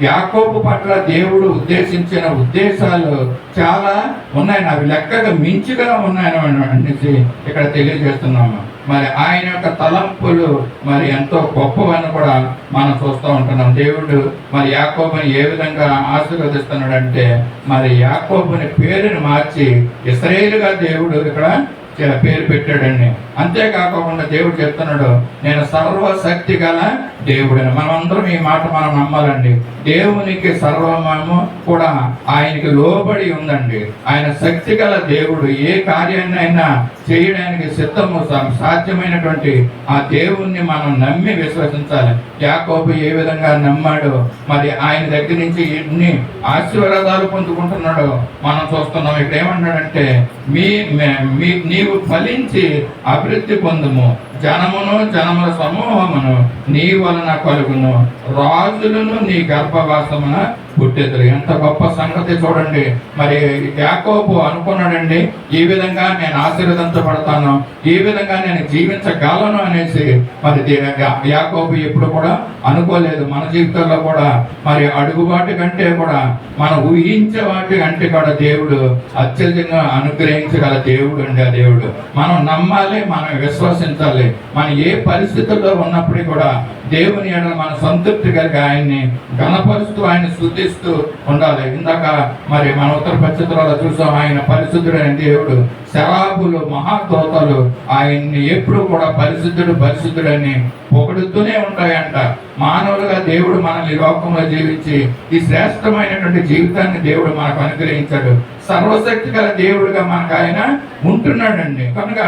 యాకోబు పట్ల దేవుడు ఉద్దేశించిన ఉద్దేశాలు చాలా ఉన్నాయి, అవి లెక్కగా మించిగా ఉన్నాయని అనేసి ఇక్కడ తెలియజేస్తున్నాము. మరి ఆయన యొక్క తలంపులు మరి ఎంతో గొప్పవని కూడా మనం చూస్తూ ఉంటున్నాం. దేవుడు మరి యాకోబుని ఏ విధంగా ఆశీర్వదిస్తున్నాడంటే, మరి యాకోబుని పేరుని మార్చి ఇశ్రాయేలుగా దేవుడు ఇక్కడ పేరు పెట్టాడండి. అంతేకాకుండా దేవుడు చెప్తున్నాడు, నేను సర్వశక్తి గల దేవుడని. మనమందరం ఈ మాట మనం నమ్మాలండి. దేవునికి సర్వము కూడా ఆయనకి లోబడి ఉందండి. ఆయన శక్తి గల దేవుడు. ఏ కార్యాన్ని అయినా చేయడానికి సిద్ధము, సాధ్యమైనటువంటి ఆ దేవుణ్ణి మనం నమ్మి విశ్వసించాలి. యాకోబు ఏ విధంగా నమ్మాడో, మరి ఆయన దగ్గర నుంచి ఎన్ని ఆశీర్వాదాలు పొందుకుంటున్నాడో మనం చూస్తున్నాం. ఇక్కడ ఏమన్నాడంటే, నీవు ఫలించి అభివృద్ధి పొందుము, జనమును జనముల సమూహమును నీ వలన కలుగును, రాజులను నీ గర్భవాసమున పుట్టెదురు. ఎంత గొప్ప సంగతి చూడండి. మరి యాకోబు అనుకున్నాడండి, ఈ విధంగా నేను ఆశీర్వదించబడతాను, ఈ విధంగా నేను జీవించగలను అనేసి. మరి యాకోబు ఎప్పుడు కూడా అనుకోలేదు. మన జీవితంలో కూడా మరి అడుగుబాటు కంటే కూడా మనం ఊహించే వాటి కంటే కూడా దేవుడు అత్యధికంగా అనుగ్రహించగల దేవుడు అండి. ఆ దేవుడు మనం నమ్మాలి, మనం విశ్వసించాలి. మనం ఏ పరిస్థితుల్లో ఉన్నప్పటికీ కూడా దేవుని ఎడల మన సంతృప్తి కలిగి ఆయన్ని ఘనపరుస్తూ ఆయన స్తుతిస్తూ ఉండాలి. ఇందాక మరి మన ఉత్తర పక్షత్రాల్లో చూసాం, ఆయన పరిశుద్ధుడైన దేవుడు. శరాబులు మహాదోతలు ఆయన్ని ఎప్పుడు కూడా పరిశుద్ధుడని పొగుడుతూనే ఉంటాయంట. మానవులుగా దేవుడు మనల్ని లోకంలో జీవించి ఈ శ్రేష్టమైనటువంటి జీవితాన్ని దేవుడు మనకు అనుగ్రహించాడు. సర్వశక్తి గల దేవుడుగా మనకు ఆయన ఉంటున్నాడండి. కనుక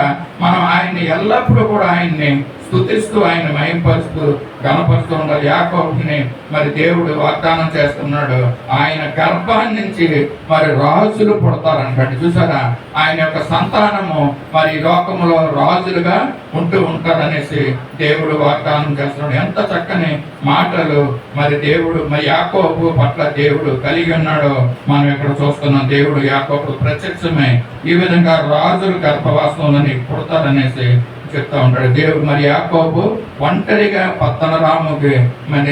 మనం ఆయన్ని ఎల్లప్పుడూ కూడా ఆయన్ని స్తుతిస్తూ ఆయన మహింపరుస్తూ ఘనపరుస్తూ ఉండాలి. యాకోబుని మరి దేవుడు వాగ్దానం చేస్తున్నాడు, ఆయన గర్భాన్ని నుంచి మరి రాజులు పుడతారంటే. చూసారా, ఆయన యొక్క సంతానము మరి లోకములో రాజులుగా ఉంటూ ఉంటారనేసి దేవుడు వాగ్దానం చేస్తున్నాడు. ఎంత చక్కని మాటలు మరి దేవుడు మరి యాకోబు పట్ల దేవుడు కలిగి ఉన్నాడో మనం ఇక్కడ చూస్తున్నాం. దేవుడు యాకోబు ప్రత్యక్షమై ఈ విధంగా రాజులు గర్భవాసంలోని పుడతారనేసి చెప్తా ఉంటాడు. దేవుడు మరి యాకోబు ఒంటరిగా పత్తనరాముకి మరి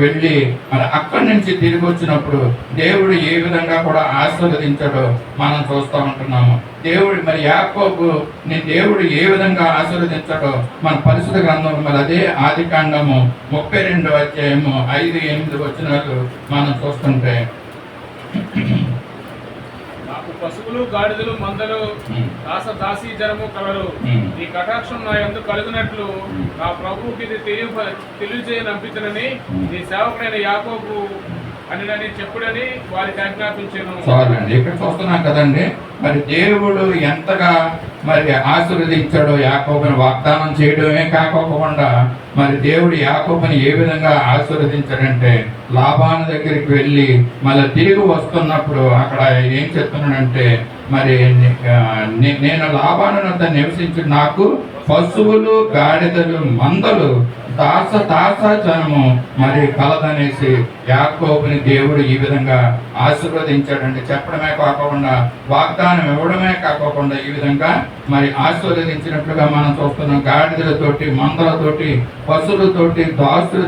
వెళ్ళి మరి అక్కడి నుంచి తిరిగి వచ్చినప్పుడు దేవుడు ఏ విధంగా కూడా ఆశీర్వదించాడో మనం చూస్తూ ఉంటున్నాము. దేవుడు మరి యాకోబు దేవుడు ఏ విధంగా ఆశీర్వదించాడో మన పరిశుద్ధ గ్రంథం మరి అదే ఆదికాండము 32వ అధ్యాయము 5-8 వచనాలు మనం చూస్తుంటే, పశువులు గాడిదలు మందలు దాసీ జనము కలరు, ఈ కటాక్షం నా యందు కలుగునట్లు నా ప్రభువుకి ఇది తెలియజేయనంపించనని నీ సేవకుడైన యాకోబు అని చెప్పుడని వారికి ఆజ్ఞాపించాను. చాలండి, ఇక్కడ చూస్తున్నాం కదండి. మరి దేవుడు ఎంతగా మరి ఆశీర్వదించాడో యాకోబుని వాగ్దానం చేయడమే కాకోకుండా మరి దేవుడు యాకోబుని ఏ విధంగా ఆశీర్వదించాడంటే, లాబాను దగ్గరికి వెళ్ళి మళ్ళీ తిరిగి వస్తున్నప్పుడు అక్కడ ఏం చెప్తున్నాడంటే, మరి నేను లాబాను వద్ద నివసించి నాకు పశువులు గాడిదలు మందలు దాస జనము మరి కలదనేసి యాకోబుని దేవుడు ఈ విధంగా ఆశీర్వదించాడండి. చెప్పడమే కాకుండా వాగ్దానం ఇవ్వడమే కాకుండా ఈ విధంగా మరి ఆశీర్వదించినట్లుగా మనం చూస్తున్నాం. గాడిదలతోటి మందలతోటి పశువులతోటి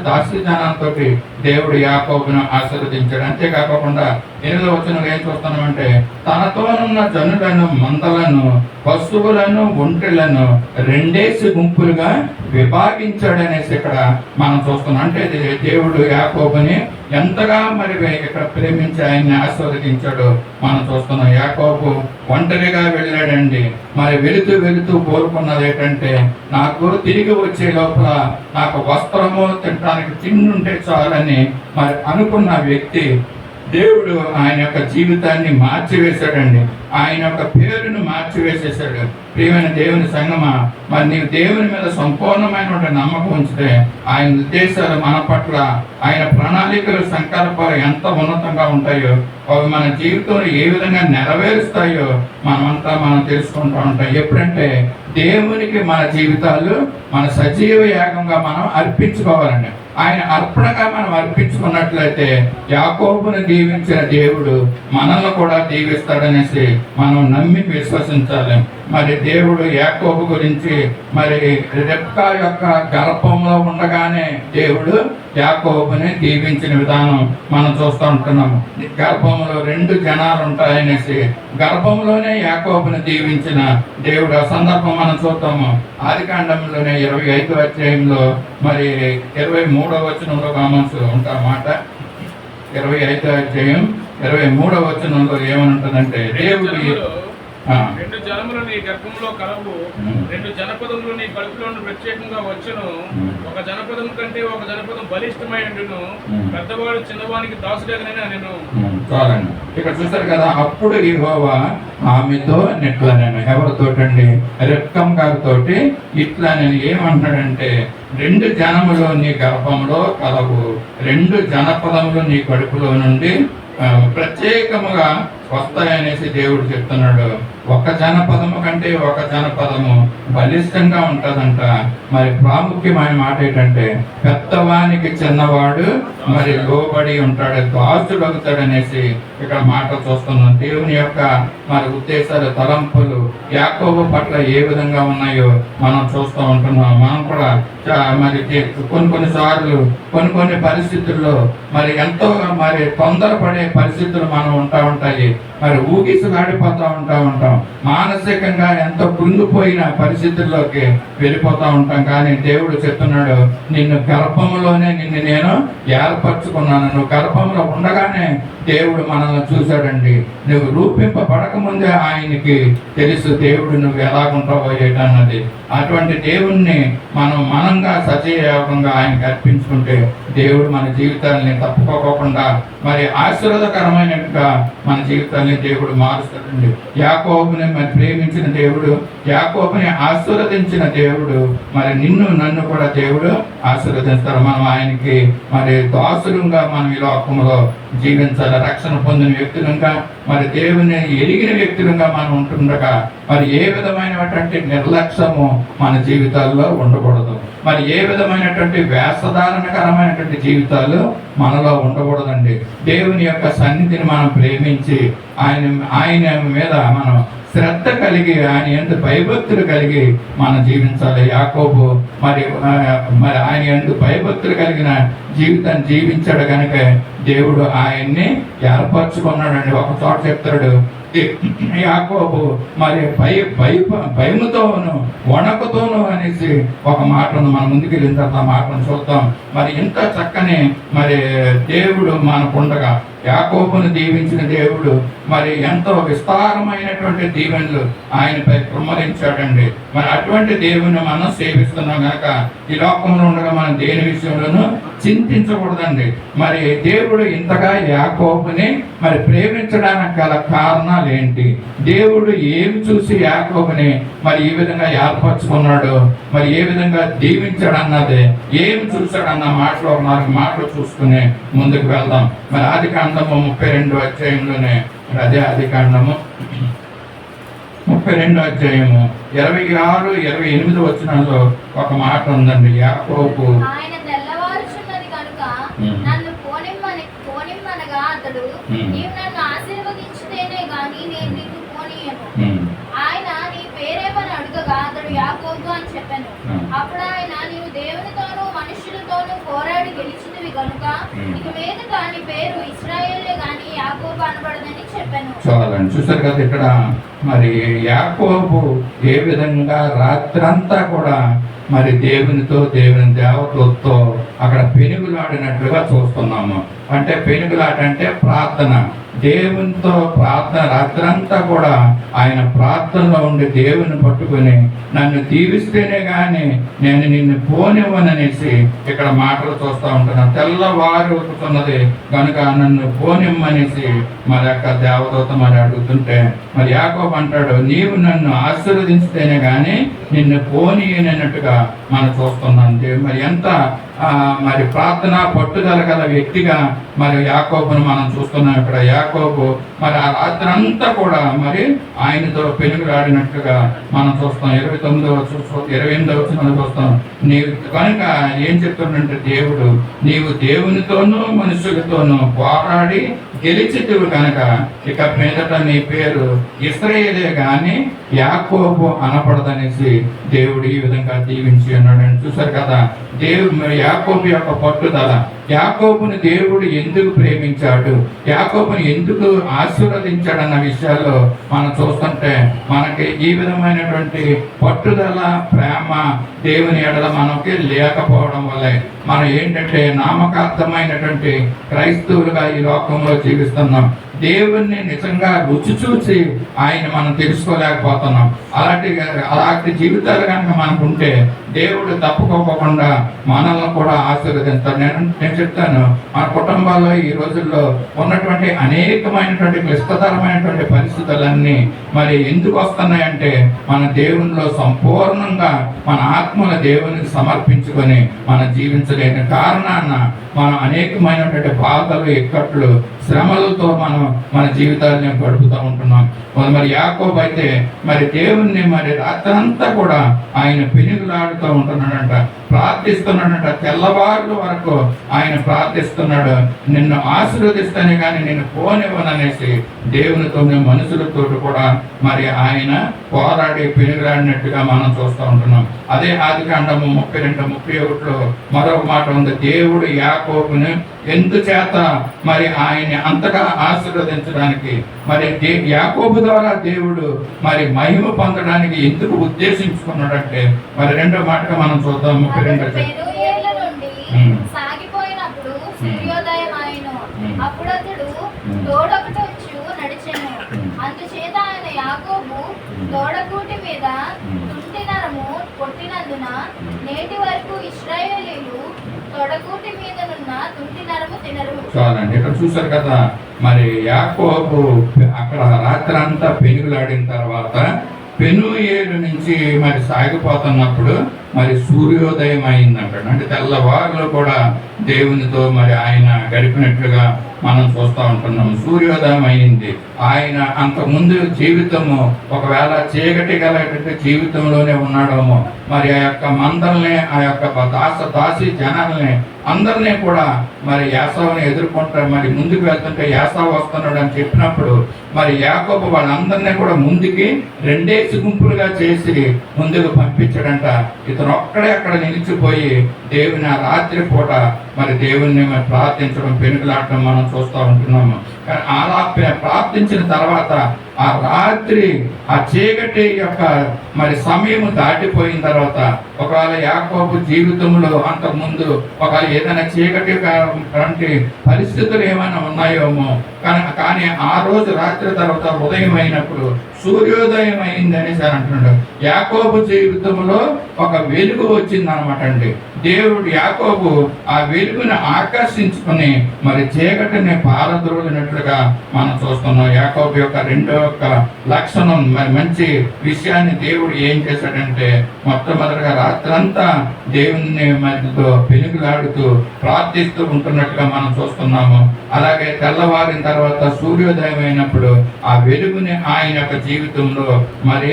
దాసి జనాలతోటి దేవుడు యాకోబును ఆశీర్వదించాడు. అంతేకాకుండా 8వ వచనంలో ఏం చూస్తున్నామంటే, తనతోనున్న జనులను మందలను పశువులను ఒంటెలను 2 గుంపులుగా విభాగించాడనేసి ఇక్కడ మనం చూస్తున్నాం. అంటే దేవుడు యాకోబుని ఎంతగా మరి ఇక్కడ ప్రేమించి ఆయన్ని ఆశీర్వదించాడో మనం చూస్తున్నాం. యాకోబు ఒంటరిగా వెళ్ళాడండి. మరి వెళుతూ కోరుకున్నది ఏంటంటే, నాకు తిరిగి వచ్చే లోపల నాకు వస్త్రము తినడానికి తిండుంటే చాలని మరి అనుకున్న వ్యక్తి దేవుడు ఆయన యొక్క జీవితాన్ని మార్చివేశాడండి. ఆయన యొక్క పేరును మార్చివేసేసాడు. ప్రియమైన దేవుని సంగమా, మరి నీవు దేవుని మీద సంపూర్ణమైనటువంటి నమ్మకం ఉంచితే ఆయన ఉద్దేశాలు మన పట్ల, ఆయన ప్రణాళికలు సంకల్పాలు ఎంత ఉన్నతంగా ఉంటాయో, అవి మన జీవితంలో ఏ విధంగా నెరవేరుస్తాయో మనం తెలుసుకుంటూ ఉంటాం. ఎప్పుడంటే దేవునికి మన జీవితాలు మన సజీవ యాగంగా మనం అర్పించుకోవాలండి. ఆయన అర్పణగా మనం అర్పించుకున్నట్లయితే యాకోబును దీవించిన దేవుడు మనల్ని కూడా దీవిస్తాడనేసి మనం నమ్మి విశ్వసించాలి. మరి దేవుడు యాకోబు గురించి మరి రెబ్కా యొక్క గర్భంలో ఉండగానే దేవుడు యాకోబుని దీవించిన విధానం మనం చూస్తూ ఉంటున్నాము. గర్భంలో 2 జనాలు ఉంటాయనేసి గర్భంలోనే యాకోబుని దీవించిన దేవుడు ఆ సందర్భం మనం చూద్దాము. ఆదికాండంలోనే 25వ అధ్యాయంలో మరి 23వ వచనంలో కామెంట్స్ ఉంటామాట. 25వ అధ్యాయం 23వ వచనంలో ఏమనుంటుందంటే దేవుడు 2 జనములు నీ గర్భంలో కలవు, 2 జనపదములు నీ కడుపులో ప్రత్యేకంగా వచ్చును. ఒక జనపదం కంటే ఒక జనపదం బలిష్టమై ఉండును, పెద్దవాడు చిన్నవానికి దాసుడేనని నేను. చాలండి, ఇక్కడ చూసారు కదా. అప్పుడు యెహోవా ఆమెతో ఇట్లా, నేను ఎవరితోటండి, రెబ్కా గారితోటి ఇట్లా నేను ఏమంటాడంటే 2 జనములు నీ గర్భంలో కలవు, 2 జనపదములు నీ కడుపులో నుండి ప్రత్యేకముగా వస్తాయనేసి దేవుడు చెప్తున్నాడు. ఒక జనపదము కంటే ఒక జనపదము బలిష్టంగా ఉంటుందంట. మరి ప్రాముఖ్యమైన మాట ఏంటంటే పెద్దవానికి చిన్నవాడు మరి లోబడి ఉంటాడు, దాసుడు అవుతాడనేసి ఇక్కడ మాట చూస్తున్నాం. దేవుని యొక్క మరి ఉద్దేశాలు, తలంపులు యాకోబు పట్ల ఏ విధంగా ఉన్నాయో మనం చూస్తూ ఉంటున్నాం. మనం కూడా మరి కొన్నిసార్లు కొన్ని పరిస్థితుల్లో మరి ఎంతో మరి తొందరపడే పరిస్థితులు మనం ఉంటాయి. మరి ఊగిసలాడిపోతూ ఉంటాం, మానసికంగా ఎంతో కృంగిపోయిన పరిస్థితుల్లోకి వెళ్ళిపోతూ ఉంటాం. కానీ దేవుడు చెప్తున్నాడు, నిన్ను గర్భంలోనే నిన్ను నేను ఏర్పరచుకున్నాను. నువ్వు గర్భంలో ఉండగానే దేవుడు మనల్ని చూశాడండి. నువ్వు రూపింపబడక ముందే ఆయనకి తెలుసు దేవుడు నువ్వు ఎలాగుంటావో ఏటన్నది. అటువంటి దేవుణ్ణి మనంగా సజీవంగా ఆయనకి అర్పించుకుంటే దేవుడు మన జీవితాన్ని తప్పుకోకుండా మరి ఆశీర్వాదకరమైనట్టుగా మన జీవితాన్ని దేవుడు మారుస్తాడండి. యాకోబుని మరి ప్రేమించిన దేవుడు, యాకోబుని ఆశీర్వదించిన దేవుడు మరి నన్ను కూడా దేవుడు ఆశీర్వదిస్తారు. మనం ఆయనకి మరి దాసులుగా మనం ఈ లోకంలో జీవించాలి. రక్షణ పొందిన వ్యక్తులుగా మరి దేవుని ఎరిగిన వ్యక్తులుగా మనం ఉంటుండగా మరి ఏ విధమైనటువంటి నిర్లక్ష్యము మన జీవితాల్లో ఉండకూడదు. మరి ఏ విధమైనటువంటి వేషధారణకరమైనటువంటి జీవితాలు మనలో ఉండకూడదండి. దేవుని యొక్క సన్నిధిని మనం ప్రేమించి ఆయన మీద మనం శ్రద్ధ కలిగి ఆయన యందు భయభక్తులు కలిగి మనం జీవించాలి. యాకోబు మరి ఆయన యందు భయభక్తులు కలిగిన జీవితాన్ని జీవించాడు కనుక దేవుడు ఆయన్ని ఏర్పరచుకున్నాడండి. ఒక చోట చెప్తాడు, యాకోబు మరి భయముతోను వణకుతోను అనేసి ఒక మాట ఉంది. మన ముందుకు వెళ్ళిన తర్వాత ఆ మాటను చూద్దాం. మరి ఇంత చక్కని మరి దేవుడు మనకుండగా యాకోబును దీవించిన దేవుడు మరి ఎంతో విస్తారమైనటువంటి దీవెనలు ఆయనపై కుమ్మరించాడండి. మరి అటువంటి దేవుని మనం సేవిస్తున్నాం కనుక ఈ లోకంలో ఉండగా మనం దేని విషయంలోనూ చింతించకూడదండి. మరి దేవుడు ఇంతగా యాకోబుని మరి ప్రేమించడానికి గల కారణాలు ఏంటి, దేవుడు ఏమి చూసి యాకోబుని మరి ఈ విధంగా ఏర్పరచుకున్నాడు, మరి ఏ విధంగా దీవించాడన్నది, ఏమి చూశాడన్న మాటలో 4 మాటలు చూసుకుని ముందుకు వెళ్దాం. మరి ఆదికాండము 32వ అధ్యాయంలోనే, అదే ఆదికాండము 32వ అధ్యాయము 26, 28 వచనాల్లో ఒక మాట ఉందండి. యాకోబు ఆయన తెల్లవారుచున్నది కనుక నన్ను పోనిమ్మనగా అతడు, నీవు నన్ను ఆశీర్వదించితేనే గాని నేను నిన్ను పోనీయను. ఆయన నీ పేరేమని అడుగగా అతడు యాకోబు అని చెప్పాను. అప్పుడు ఆయన, నీవు దేవునితోనూ మనుషులతోనూ పోరాడి గెలిచినవి కనుక ఇక మీదట నీ పేరు ఇశ్రాయేలే గాని యాకోబు అనబడదని చెప్పాను. చాలండి, చూసారు కదా. ఇక్కడ మరి యాకోబు ఏ విధంగా రాత్రంతా కూడా మరి దేవుని దేవతలతో అక్కడ పెనుగులాడినట్లుగా చూస్తున్నాము. అంటే పెనుగులాట అంటే ప్రార్థన, దేవునితో ప్రార్థన. రాత్రంతా కూడా ఆయన ప్రార్థనలో ఉండి దేవుని పట్టుకుని నన్ను దీవిస్తేనే కానీ నేను నిన్ను పోనివ్వననేసి ఇక్కడ మాటలు చూస్తూ ఉంటున్నాను. తెల్లవారుతున్నది కనుక నన్ను పోనిమ్మనేసి మరి యొక్క దేవదూత మరి అడుగుతుంటే మరి యాకోబు అంటాడు, నీవు నన్ను ఆశీర్వదించితేనే కానీ నిన్ను పోనీయనట్టుగా మనం చూస్తున్నాం. మరి ఎంత మరి ప్రార్థన పట్టుదల గల వ్యక్తిగా మరి యాకోబును మనం చూస్తున్నాం. ఇక్కడ యాకోబు మరి ఆ రాత్రి అంతా కూడా మరి ఆయనతో పెనుగులాడినట్టుగా మనం చూస్తాం. 28వ వచనంలో చూస్తాం. నీవు కనుక ఏం చెప్తుందంటే దేవుడు, నీవు దేవునితోనూ మనుషులతోనూ పోరాడి గెలిచితివి కనుక ఇక మీదట నీ పేరు ఇశ్రాయేలే గాని యాకోబు అనపడదనేసి దేవుడు ఈ విధంగా దీవించి ఉన్నాడని చూశారు కదా. దేవుడు యాకోబు యొక్క పట్టుదల, యాకోబుని దేవుడు ఎందుకు ప్రేమించాడు, యాకోబుని ఎందుకు ఆశీర్వదించాడన్న విషయాల్లో మనం చూస్తుంటే మనకి ఈ విధమైనటువంటి పట్టుదల, ప్రేమ దేవుని ఎడల మనకి లేకపోవడం వల్లే మనం ఏంటంటే నామకార్థమైనటువంటి క్రైస్తవులుగా ఈ లోకంలో జీవిస్తున్నాం. దేవుణ్ణి నిజంగా రుచి చూసి ఆయన మనం తెలుసుకోలేకపోతున్నాం. అలాంటి జీవితాలు కనుక మనకు ఉంటే దేవుడు తప్పుకోకుండా మనల్ని కూడా ఆశీర్వదిస్తాడు. నేను చెప్తాను, మన కుటుంబాల్లో ఈ రోజుల్లో ఉన్నటువంటి అనేకమైనటువంటి క్లిష్టతరమైనటువంటి పరిస్థితులన్నీ మరి ఎందుకు వస్తున్నాయంటే మన దేవునిలో సంపూర్ణంగా మన ఆత్మల దేవునికి సమర్పించుకొని మనం జీవించలేని కారణాన మనం అనేకమైనటువంటి బాధలు, ఇక్కట్లు, శ్రమలతో మనం మన జీవితాన్ని గడుపుతూ ఉంటున్నాం. మరి యాకోబు అయితే మరి దేవుణ్ణి మరి రాత్రంతా కూడా ఆయన పెనుగులాడుతూ ఉంటున్నాడంట, ప్రార్థిస్తున్నాడంట. తెల్లవారుల వరకు ఆయన ప్రార్థిస్తున్నాడు, నిన్ను ఆశీర్వదిస్తానే కానీ నిన్ను పోనివ్వననేసి దేవునితో, మనుషులతో కూడా మరి ఆయన పోరాడి పెనుగులాడినట్టుగా మనం చూస్తూ ఉంటున్నాం. అదే ఆదికాండము 32:31లో మరొక మాట ఉంది, దేవుడు యాకోబుని ఎందుచేత మరి ఆయన్ని అంతగా ఆశీర్వదించడానికి, మరి యాకోబు ద్వారా దేవుడు మరి మహిమ పొందడానికి ఎందుకు ఉద్దేశించుకున్నాడంటే మరి రెండో మాటగా మనం చూద్దాం. 32 సాగిపోయినప్పుడు సూర్యోదయం ఆయను, అప్పుడు అతడు తోడొకటొచ్చు నడిచెను. అందుచేత ఆయన యాకోబు తోడకూటి మీద తుంటి నరము కొట్టినందున నేటి వరకు ఇశ్రాయేలీయులు తొడకూటి మీదనున్న తుంటి నరము తినరు. చాలండి, ఇక్కడ చూసారు కదా. మరి యాకోబు అక్కడ రాత్రి అంతా పెనుగులాడిన తర్వాత పెనూయేలు నుంచి మరి సాగిపోతున్నప్పుడు మరి సూర్యోదయం అయిందంటాడు. అంటే తెల్లవారులో కూడా దేవునితో మరి ఆయన గడిపినట్లుగా మనం చూస్తూ ఉంటున్నాము. సూర్యోదయం అయింది. ఆయన అంతకుముందు జీవితము ఒకవేళ చీకటి గలటువంటి జీవితంలోనే ఉన్నాడేమో. మరి ఆ యొక్క మందల్ని, ఆ యొక్క దాసి జనాల్ని అందరినీ కూడా మరి యాసావుని ఎదుర్కొంటారు. మరి ముందుకు వెళ్తుంటే యాసావు వస్తున్నాడు అని చెప్పినప్పుడు మరి యాకోబు వాళ్ళందరినీ కూడా ముందుకి 2 గుంపులుగా చేసి ముందుకు పంపించాడంట. ఇతను ఒక్కడే అక్కడ నిలిచిపోయి దేవుని ఆ రాత్రి పూట మరి దేవుణ్ణి మరి ప్రార్థించడం, పెనుగులాడటం మనం చూస్తూ ఉంటున్నాము. కానీ అలా ప్రార్థించిన తర్వాత ఆ రాత్రి ఆ చీకటి యొక్క మరి సమయం దాటిపోయిన తర్వాత ఒకవేళ యాకోబు జీవితంలో అంతకుముందు ఒకవేళ ఏదైనా చీకటి వంటి పరిస్థితులు ఏమైనా ఉన్నాయేమో, కానీ ఆ రోజు రాత్రి తర్వాత ఉదయం అయినప్పుడు సూర్యోదయం అయింది అనేసి అంటున్నాడు. యాకోబు జీవితంలో ఒక వెలుగు వచ్చింది అనమాట అండి. దేవుడు యాకోబు ఆ వెలుగుని ఆకర్షించుకుని మరి చీకటిని పారద్రోలినట్లుగా మనం చూస్తున్నాం. యాకోబు యొక్క రెండో లక్షణం, మరి మంచి విషయాన్ని దేవుడు ఏం చేశాడంటే మొట్టమొదటిగా రాత్రంతా దేవుని మధ్యతో పెనుగులాడుతూ ప్రార్థిస్తూ ఉంటున్నట్టుగా మనం చూస్తున్నాము. అలాగే తెల్లవారిన తర్వాత సూర్యోదయం అయినప్పుడు ఆ వెలుగుని ఆయన యొక్క జీవితంలో మరి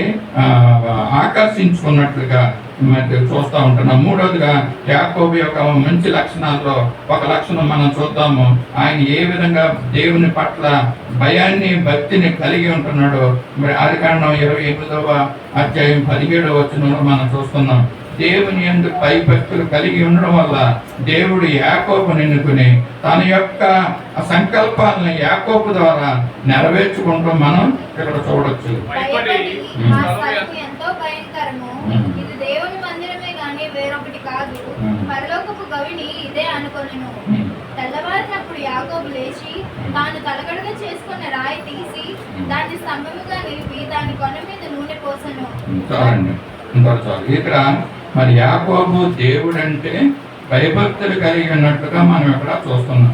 ఆకర్షించుకున్నట్లుగా మరి చూస్తూ ఉంటున్నాం. మూడవదిగా యాకోబు యొక్క మంచి లక్షణాల్లో ఒక లక్షణం మనం చూద్దాము. ఆయన ఏ విధంగా దేవుని పట్ల భయాన్ని, భక్తిని కలిగి ఉంటున్నాడు. మరి ఆదికాండం 28వ అధ్యాయం 17వ వచనంలో మనం చూస్తున్నాం. దేవుని యందు భయభక్తులు కలిగి ఉండడం వల్ల దేవుడు యాకోబుని ఎన్నుకుని తన యొక్క సంకల్పాలను యాకోబు ద్వారా నెరవేర్చుకుంటూ మనం ఇక్కడ చూడొచ్చు. ఎంతో భయంకరము, ఇది దేవుని మందిరమే గాని వేరొకటి కాదు, పరలోకపు గవిని ఇదే అనుకొనెను. తెల్లవారినప్పుడు యాకోబు లేచి తాను తలగడగా చేసుకున్న రాయి తీసి దాన్ని స్తంభముగా నిలిపి దాని కొన మీద నూనె పోసెను. ఇక్కడ మరి యాకోబు దేవుడు అంటే భయభక్తులు కలిగి ఉన్నట్టుగా మనం ఇక్కడ చూస్తున్నాం.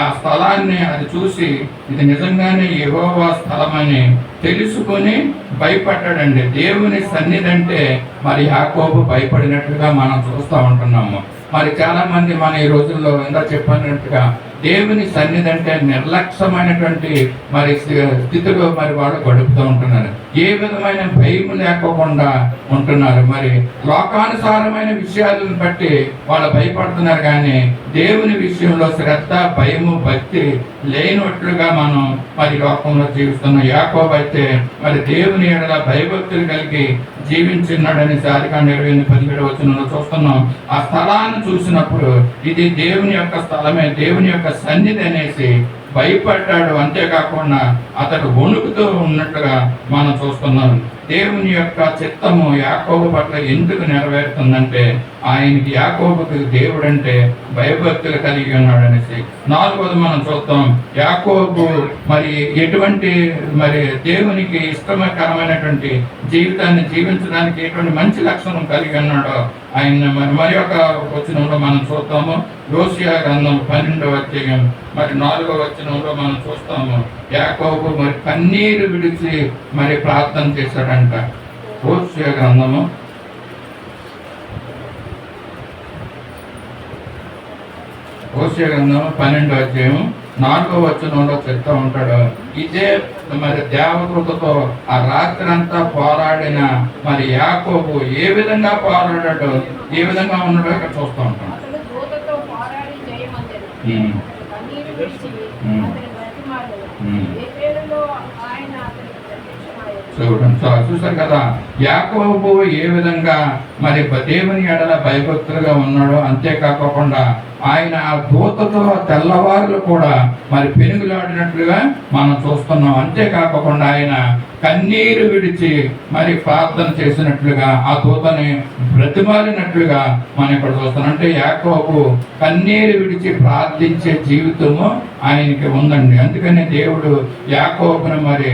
ఆ స్థలాన్ని అది చూసి ఇది నిజంగానే యెహోవా స్థలమని తెలుసుకొని భయపడ్డాడండి. దేవుని సన్నిధి అంటే మరి యాకోబు భయపడినట్టుగా మనం చూస్తూ ఉంటున్నాము. మరి చాలా మంది మన ఈ రోజుల్లో ఎంత చెప్పినట్టుగా దేవుని సన్నిధి అంటే నిర్లక్ష్యమైనటువంటి మరి స్థితిలో మరి వాళ్ళు గడుపుతూ ఉంటున్నారు. ఏ విధమైన భయం లేకోకుండా ఉంటున్నారు. మరి లోకానుసారమైన విషయాలను బట్టి వాళ్ళు భయపడుతున్నారు, కానీ దేవుని విషయంలో శ్రద్ధ, భయము, భక్తి లేనట్లుగా మనం మరి లోకంలో జీవిస్తున్నాం. యాకోబు అయితే మరి దేవుని ఎడల భయభక్తులు కలిగి జీవించున్నాడని ఆదికాండం 20:17 చూస్తున్నాం. ఆ స్థలాన్ని చూసినప్పుడు ఇది దేవుని యొక్క స్థలమే, దేవుని యొక్క సన్నిధి అనేసి భయపడ్డాడు. అంతేకాకుండా అతడు వణుకుతూ ఉన్నట్టుగా మనం చూస్తున్నాం. దేవుని యొక్క చిత్తము యాకోబు పట్ల ఎందుకు నెరవేరుతుందంటే ఆయనకి, యాకోబుకి దేవుడు అంటే భయభక్తులు కలిగి ఉన్నాడు అనేసి. 4వది మనం చూద్దాం, యాకోబు మరి ఎటువంటి మరి దేవునికి ఇష్టకరమైనటువంటి జీవితాన్ని జీవించడానికి ఎటువంటి మంచి లక్షణం కలిగి ఉన్నాడో ఆయన మరి ఒక వచనంలో మనం చూస్తాము. యోషియా గ్రంథం 12వ అధ్యాయం మరి 4వ వచనంలో మనం చూస్తాము. యాకోబు మరి కన్నీరు విడిచి మరి ప్రార్థన చేశాడంట. యోషియా గ్రంథము 12వ అధ్యాయం 4వ వచనంలో చెప్తూ ఉంటాడు. ఇదే మరి దేవదూతతో ఆ రాత్రి అంతా పోరాడిన మరి యాకోబు ఏ విధంగా పోరాడాడో, ఏ విధంగా ఉన్నాడో ఇక్కడ చూస్తూ ఉంటాం. అతడు దూతతో పోరాడి జయమందెను. కన్నీరు విడిచి అతని బ్రతిమాలెను. బేతేలులో ఆయన అతనికి ప్రత్యక్షమయ్యాడు. చూసారు కదా, యాకోబు ఏ విధంగా మరి దేవుని ఎడల భయభక్తులుగా ఉన్నాడో, అంతేకాకుండా ఆయన ఆ దూతతో తెల్లవారులు కూడా మరి పెనుగులాడినట్లుగా మనం చూస్తున్నాం. అంతేకాకుండా ఆయన కన్నీరు విడిచి మరి ప్రార్థన చేసినట్లుగా, ఆ దూతని బ్రతిమాలినట్లుగా మనం ఇక్కడ చూస్తున్నాం. అంటే యాకోబు కన్నీరు విడిచి ప్రార్థించే జీవితము ఆయనకి ఉందండి. అందుకని దేవుడు యాకోబును మరి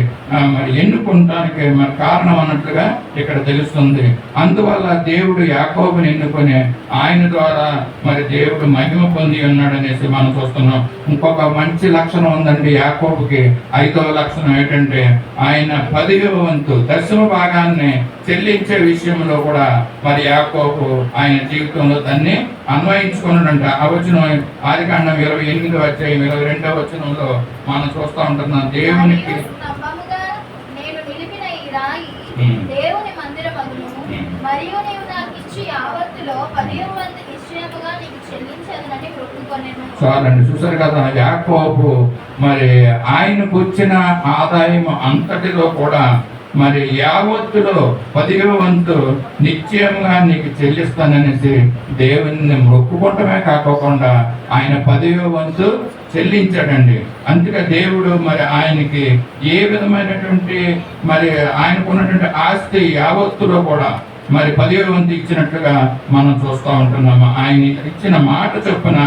ఎన్నుకుంటానికి మరి కారణం అన్నట్లుగా ఇక్కడ తెలుస్తుంది. అందువల్ల దేవుడు యాకోబుని ఎన్నుకొని ఆయన ద్వారా మరి దేవుడు మహిమ పొంది ఉన్నాడు అనేసి మనం చూస్తున్నాం. ఇంకొక మంచి లక్షణం ఉందండి యాకోబుకి. 5వ లక్షణం ఏంటంటే ఆయన 10వ వంతు దశమ భాగాన్ని చెల్లించే విషయంలో కూడా మరి యాకోబు ఆయన జీవితంలో దాన్ని అన్వయించుకున్నాడంట. ఆ వచనం ఆదికాండం 28వ అధ్యాయం 22వ వచనంలో మనం చూస్తూ ఉంటున్నాం. దేవునికి నేను నిలిపిన ఈ రాయి దేవుని మందిరమగును, మరియు నీవు నాకు ఇచ్చి యావత్తులో 10వ వంతు నిశ్చయముగా నీకు చెల్లించదనని మొక్కుకొనెను. చాలండి, చూసారు కదా, యాకోబు మరి ఆయనకు వచ్చిన ఆదాయం అంతటిలో కూడా మరి యావత్తులో 10వ వంతు నిశ్చయంగా నీకు చెల్లిస్తాననేసి దేవుని మొక్కుకోవటమే కాకుండా ఆయన 10వ వంతు చెల్లించాడండి. అందుకే దేవుడు మరి ఆయనకి ఏ విధమైనటువంటి మరి ఆయనకున్నటువంటి ఆస్తి యావత్తులో కూడా మరి 10వ వంతు ఇచ్చినట్లుగా మనం చూస్తూ ఉంటున్నాము. ఆయన ఇచ్చిన మాట చొప్పున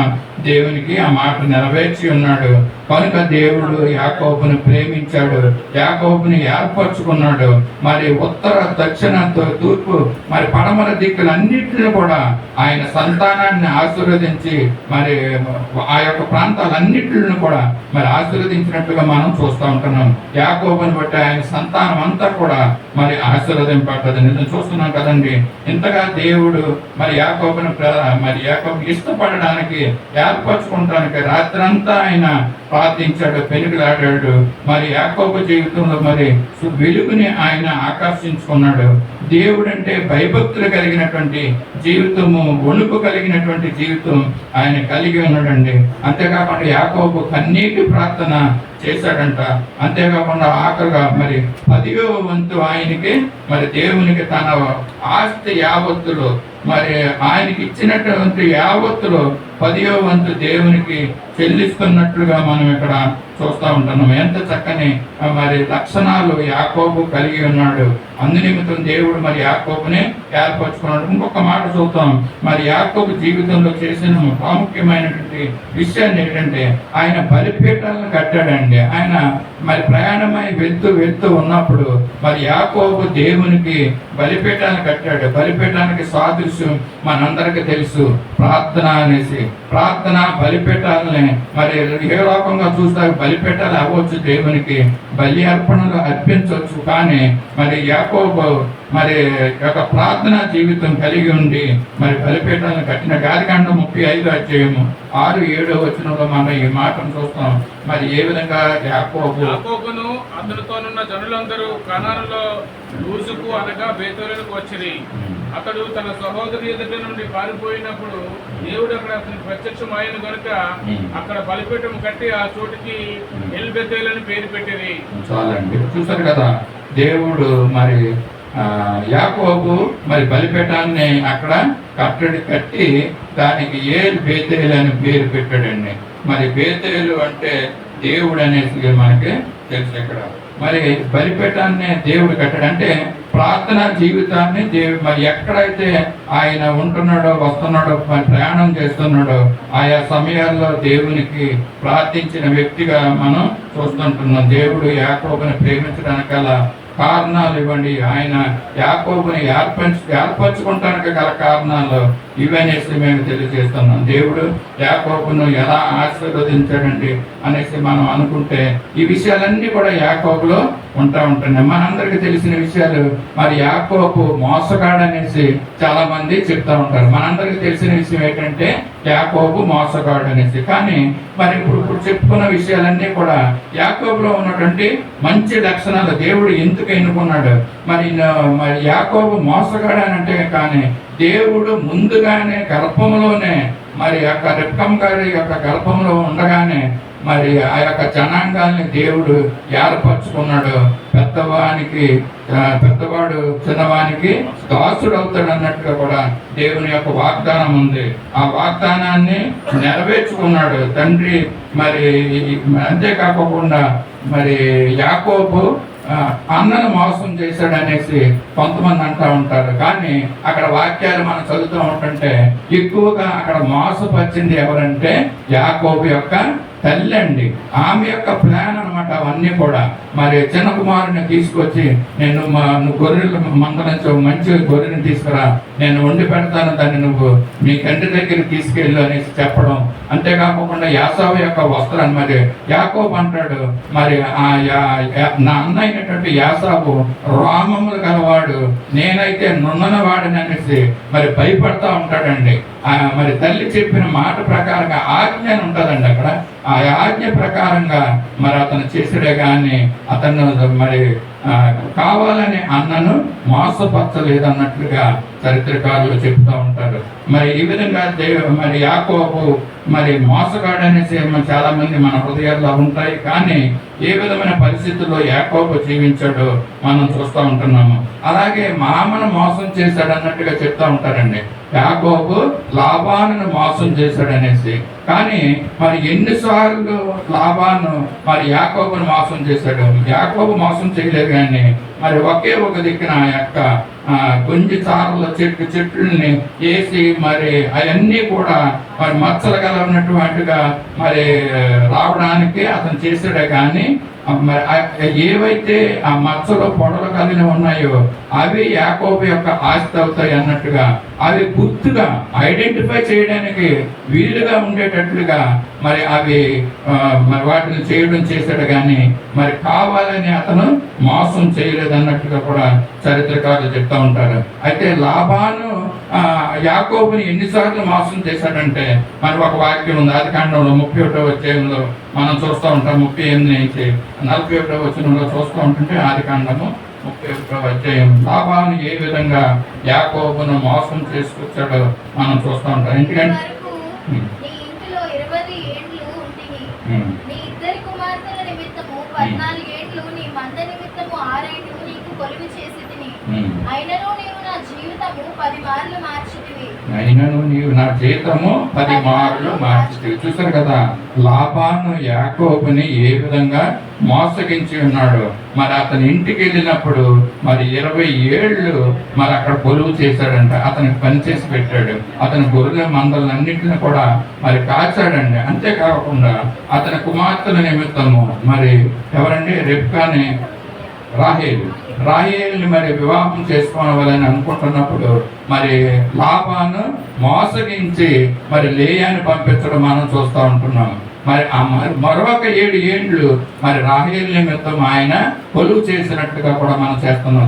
దేవునికి ఆ మాట నెరవేర్చి ఉన్నాడు. కనుక దేవుడు యాకోబుని ప్రేమించాడు, యాకోబుని ఏర్పరచుకున్నాడు. మరి ఉత్తర, దక్షిణ, తూర్పు మరి పడమర దిక్కులన్నింటినీ కూడా ఆయన సంతానాన్ని ఆశీర్వదించి మరి ఆ యొక్క ప్రాంతాలన్నింటిని కూడా మరి ఆశీర్వదించినట్టుగా మనం చూస్తూ ఉంటున్నాం. యాకోబుని బట్టి ఆయన సంతానం అంతా కూడా మరి ఆశీర్వదింపబడ్డది. నేను చూస్తున్నాం కదండి, ఇంతగా దేవుడు మరి యాకోబుని ఇష్టపడడానికి, ఏర్పరచుకోవడానికి రాత్రంతా ఆయన ప్రార్థించాడు, పెనుగులాడాడు. మరి యాకోబు జీవితంలో మరి వెలుగుని ఆయన ఆకర్షించుకున్నాడు. దేవుడు అంటే భయభక్తులు కలిగినటువంటి జీవితము, వణుకు కలిగినటువంటి జీవితం ఆయన కలిగి ఉన్నాడండి. అంతేకాకుండా యాకోబు కన్నీటి ప్రార్థన చేశాడంట. అంతేకాకుండా ఆఖరుగా మరి 10వ వంతు ఆయనకి మరి దేవునికి తన ఆస్తి యావత్తులు మరి ఆయనకి ఇచ్చినటువంటి యావత్తులో 10వ వంతు దేవునికి చెల్లిస్తున్నట్లుగా మనం ఇక్కడ చూస్తూ ఉంటున్నాం. ఎంత చక్కని మరి లక్షణాలు యాకోబు కలిగి ఉన్నాడు. అందునిమిత్తం దేవుడు మరి యాకోబుని ఏర్పరచుకున్నాడు. ఇంకొక మాట చూద్దాం, మరి యాకోబు జీవితంలో చేసిన ప్రాముఖ్యమైనటువంటి విషయాన్ని ఏంటంటే ఆయన బలిపీఠాలను కట్టాడండి. ఆయన మరి ప్రయాణమై వెళ్తూ ఉన్నప్పుడు మరి యాకోబు దేవునికి బలిపీఠాలను కట్టాడు. బలిపీఠానికి సాదృశ్యం మనందరికీ తెలుసు, ప్రార్థన అనేసి. ప్రార్థన బలిపీఠాలని మరి ఏ రకంగా చూస్తారు, బలిపీఠాలు అవ్వచ్చు, దేవునికి బలి అర్పణలు అర్పించవచ్చు. కానీ మరి యాకోబు మరి ఒక ప్రార్థనా జీవితం కలిగి ఉండి మరి బలిపీఠాలను కట్టిన ఆదికాండం 35 అధ్యాయము 6-7 వచనంలో మనం ఈ మాటను చూస్తాం. మరి ఏ విధంగా యాకోబును అతనితోనున్న జనులందరూ కనానులో లూజుకు అనగా బేతేలుకు వచ్చిరి. అతడు తన సహోదరి ఎదుట నుండి పారిపోయినప్పుడు దేవుడు అక్కడ అతనికి ప్రత్యక్షమైన కనుక అక్కడ బలిపీఠం కట్టి ఆ చోటుకి ఎల్ బెతేల్ అని పేరు పెట్టింది. చాలండి, చూసారు కదా, దేవుడు మరి యాకోబు మరి బలిపీఠాన్ని అక్కడ కట్టి దానికి ఏల్ బేతేలు అని పేరు పెట్టాడండి. మరి బేతేలు అంటే దేవుడు అనేసి మనకి తెలుసు. ఇక్కడ మరి బలిపీఠాన్ని దేవుడు కట్టాడు అంటే ప్రార్థనా జీవితాన్ని దేవుడు మరి ఎక్కడైతే ఆయన ఉంటున్నాడో వస్తున్నాడో మరి ప్రయాణం చేస్తున్నాడో ఆయా సమయాల్లో దేవునికి ప్రార్థించిన వ్యక్తిగా మనం చూస్తుంటున్నాం. దేవుడు యాకోబుని ప్రేమించడానికి గల కారణాలు ఇవ్వండి, ఆయన యాకోబుని ఏర్పరచుకుంటానికి గల కారణాలు ఇవనేసి మేము తెలియజేస్తున్నాం. దేవుడు యాకోబును ఎలా ఆశీర్వదించాడండి అనేసి మనం అనుకుంటే ఈ విషయాలన్నీ కూడా యాకోబులో ఉంటున్నాయి. మనందరికీ తెలిసిన విషయాలు. మరి యాకోబు మోసగాడనేసి చాలా మంది చెప్తా ఉంటారు. మనందరికీ తెలిసిన విషయం ఏంటంటే యాకోబు మోసగాడు అనేసి. కానీ మరి ఇప్పుడు చెప్పుకున్న విషయాలన్నీ కూడా యాకోబులో ఉన్నటువంటి మంచి లక్షణాలు. దేవుడు ఎందుకు ఎన్నుకున్నాడు? మరి యాకోబు మోసగాడు అని అంటే కానీ దేవుడు ముందుగానే గర్భంలోనే మరి యొక్క రిబ్కామ్ గారి యొక్క గర్భంలో ఉండగానే మరి ఆ యొక్క జనాంగాల్ని దేవుడు ఏర్పరచుకున్నాడు. పెద్దవాడు చిన్నవానికి దాసుడు అవుతాడు అన్నట్టుగా కూడా దేవుని యొక్క వాగ్దానం ఉంది. ఆ వాగ్దానాన్ని నెరవేర్చుకున్నాడు తండ్రి. మరి అంతేకాకుండా మరి యాకోబు అన్నను మోసం చేశాడు అనేసి కొంతమంది అంటూ ఉంటారు. కానీ అక్కడ వాక్యాలు మనం చదువుతూ ఉంటుంటే ఎక్కువగా అక్కడ మోసపరిచింది ఎవరంటే యాకోబు యొక్క తల్లి అండి. ఆమె యొక్క ప్లాన్ అనమాట అవన్నీ కూడా. మరి చిన్న కుమారుని తీసుకొచ్చి నువ్వు గొర్రెలు మందలించు, మంచి గొర్రెని తీసుకురా, నేను వండి పెడతాను, దాన్ని నువ్వు మీ తండ్రి దగ్గరికి తీసుకెళ్ళు అనేసి చెప్పడం. అంతేకాకుండా యాసావు యొక్క వస్త్రాన్ని మరి యాకోబు అంటాడు, మరి నా అన్న అయినటువంటి యాసావు రామములు గలవాడు, నేనైతే నున్నన వాడిని అనేసి మరి భయపడతా ఉంటాడండి. మరి తల్లి చెప్పిన మాట ప్రకారంగా ఆజ్ఞ అని ఉంటుందండి. అక్కడ ఆ ఆజ్ఞ ప్రకారంగా మరి అతను చేసాడే కానీ అతను మరి కావాలని అన్నను మోసపరచలేదు అన్నట్లుగా చరిత్రకారులు చెప్తూ ఉంటారు. మరి ఈ విధంగా మరి యాకోబు మరి మోసగాడనేసి చాలా మంది మన హృదయాల్లో ఉంటాయి. కానీ ఏ విధమైన పరిస్థితుల్లో యాకోబు జీవించాడో మనం చూస్తూ ఉంటున్నాము. అలాగే మామను మోసం చేశాడు అన్నట్టుగా చెప్తా ఉంటారండి. యాకోబు లాబానును మోసం చేశాడనేసి. కానీ మరి ఎన్నిసార్లు లాబాను మరి యాకోబును మోసం చేశాడు? యాకోబు మోసం చేయలేదు. కానీ మరి ఒకే ఒక దిక్కున ఆ యొక్క గొంజి చారల చెట్లని వేసి మరి అవన్నీ కూడా మరి మచ్చలు ఉన్నటువంటిగా మరి రావడానికి అతను చేసాడే. కానీ మరి ఏవైతే ఆ మచ్చలు పొడలు కలిగి ఉన్నాయో అవి యాకోబు యొక్క ఆస్తి అవుతాయి అన్నట్టుగా అవి గుర్తుగా ఐడెంటిఫై చేయడానికి వీలుగా ఉండేటట్లుగా మరి అవి వాటిని చేయడం చేశాడు. కానీ మరి కావాలని అతను మోసం చేయలేదు అన్నట్టుగా కూడా చరిత్రకారులు చెప్తా ఉంటారు. అయితే లాబాను యాకోబుని ఎన్నిసార్లు మోసం చేశాడంటే మరి ఒక వాక్యం ఉంది. ఆదికాండంలో 31వ అధ్యాయంలో మనం చూస్తూ ఉంటాం. 38 నుంచి 41వ వచనంలో చూస్తూ ఉంటుంటే ఆదికాండము 31వ అధ్యాయం లాబాను ఏ విధంగా యాకోబును మోసం చేసుకొచ్చాడో మనం చూస్తూ ఉంటాం. ఎందుకంటే నీ ఇద్దరి కుమార్తెల నిమిత్తము 14 ఏండ్లు, నీ మంద నిమిత్తము 6 ఏండ్లు నీకు కొలువు చేసి తిని, అయినను నీవు నా జీవితము 10 మార్లు మార్చితివి. అయినను నీవు నా జీవితము 10 మార్లు మార్చితివి. చూసారు కదా, లాబాను యాకోబుని ఏ విధంగా మోసగించి ఉన్నాడు. మరి అతని ఇంటికి వెళ్ళినప్పుడు మరి 20 ఏళ్ళు మరి అక్కడ కొలువు చేశాడంట. అతనికి పని చేసి పెట్టాడు. అతని గొర్రెల మందలన్నింటిని కూడా మరి కాచాడండి. అంతేకాకుండా అతని కుమార్తెల నిమిత్తము మరి ఎవరండి రెబ్కాని రాహేలుని మరి వివాహం చేసుకోవాలని అనుకుంటున్నప్పుడు మరి లాబాను మోసగించి మరి లేయాని పంపించడం మనం చూస్తూ ఉంటున్నాం. మరి ఆ మరొక 7 ఏండ్లు మరి రాహేలు నిమిత్తం ఆయన కొలువు చేసినట్లుగా కూడా మనం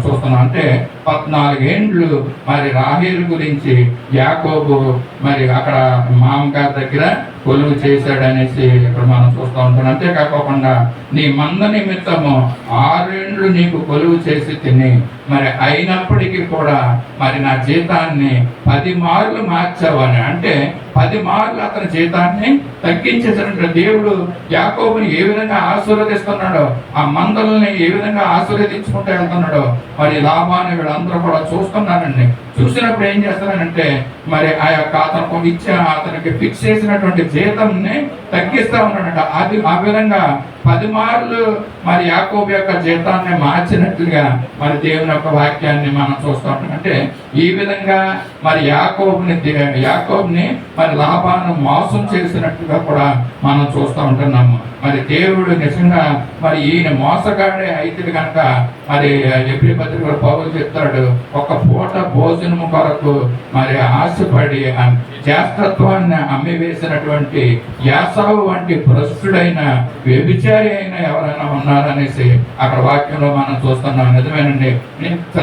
చూస్తున్నాం. అంటే 14 ఏండ్లు మరి రాహేలు గురించి యాకోబు మరి అక్కడ మామగారి దగ్గర కొలువు చేశాడనేసి ఇక్కడ మనం చూస్తూ ఉంటాం. అంతేకాకుండా నీ మంద నిమిత్తము 6 ఏండ్లు నీకు కొలువు చేసి తిని మరి అయినప్పటికీ కూడా మరి నా జీతాన్ని 10 మార్లు మార్చావని, అంటే 10 మార్లు అతని జీతాన్ని తగ్గించేసినట్టు దేవుడు యాకోబుని ఏ విధంగా ఆశీర్వదిస్తున్నాడో, ఆ మందలని ఏ విధంగా ఆశీర్వదించుకుంటూ వెళ్తున్నాడో మరి లాభాన్ని వీళ్ళందరూ కూడా చూస్తున్నారండి. చూసినప్పుడు ఏం చేస్తున్నారంటే మరి ఆ యొక్క అతనికి ఫిక్స్ చేసినటువంటి జీతంని తగ్గిస్తా ఉన్నాడట. అది ఆ విధంగా 10 మార్లు మరి యాకోబు యొక్క జీతాన్ని మార్చినట్లుగా మరి దేవుని యొక్క వాక్యాన్ని మనం చూస్తూ ఉంటాం. అంటే ఈ విధంగా మరి యాకోబుని మరి లాభాన్ని మోసం చేసినట్టుగా కూడా మనం చూస్తూ ఉంటున్నాము. మరి దేవుడు నిజంగా మరి ఈయన మోసగాడే అయితే కనుక మరి ఎబ్రీ పత్రికలో పౌలు చెప్తాడు, ఒక పూట భోజనము కొరకు మరి ఆశపడి జ్యేష్ఠత్వాన్ని అమ్మివేసినటువంటి యాసావు వంటి భ్రష్టుడైన వ్యభిచారి అయిన ఎవరైనా ఉన్నారనేసి అక్కడ వాక్యంలో మనం చూస్తున్నాం. నిజమేనండి.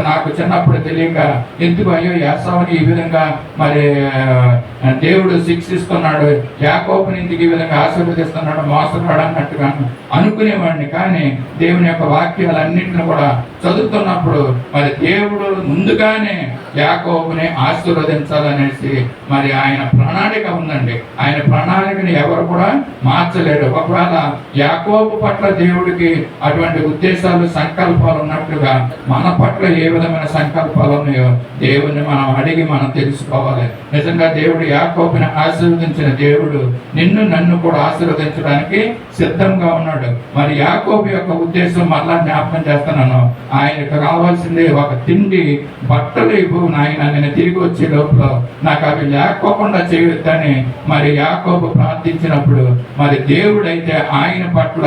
నాకు చిన్నప్పుడు తెలియక ఎందుకు అయ్యో యాసావుని ఈ విధంగా మరి దేవుడు శిక్షిస్తున్నాడు, యాకోబుని ఇంటికి ఈ విధంగా ఆశీర్వదిస్తున్నాడు, మోసగాడు అన్నట్టుగా అనుకునేవాడిని. కానీ దేవుని యొక్క వాక్యాలన్నింటిని కూడా చదువుతున్నప్పుడు మరి దేవుడు ముందుగానే యాకోబుని ఆశీర్వదించాలనేసి మరి ఆయన ప్రణాళిక ఉందండి. ఆయన ప్రణాళికని ఎవరు కూడా మార్చలేరు. ఒకవేళ యాకోబు పట్ల దేవుడికి అటువంటి ఉద్దేశాలు, సంకల్పాలు ఉన్నట్లుగా మన పట్ల ఏ విధమైన సంకల్పాలు ఉన్నాయో దేవుని మనం అడిగి మనం తెలుసుకోవాలి. నిజంగా దేవుడు యాకోబుని ఆశీర్వదించిన దేవుడు నిన్ను నన్ను కూడా ఆశీర్వదించడానికి సిద్ధంగా ఉన్నాడు. మరి యాకోబు యొక్క ఉద్దేశం మళ్ళా జ్ఞాపకం చేస్తున్నాను. ఆయనకు కావాల్సింది ఒక తిండి, బట్టలు ఇవ్వు నాయన, నేను తిరిగి వచ్చే లోపల నాకు అవి లేకోకుండా చేయొద్దని మరి యాకోబు ప్రార్థించినప్పుడు మరి దేవుడైతే ఆయన పట్ల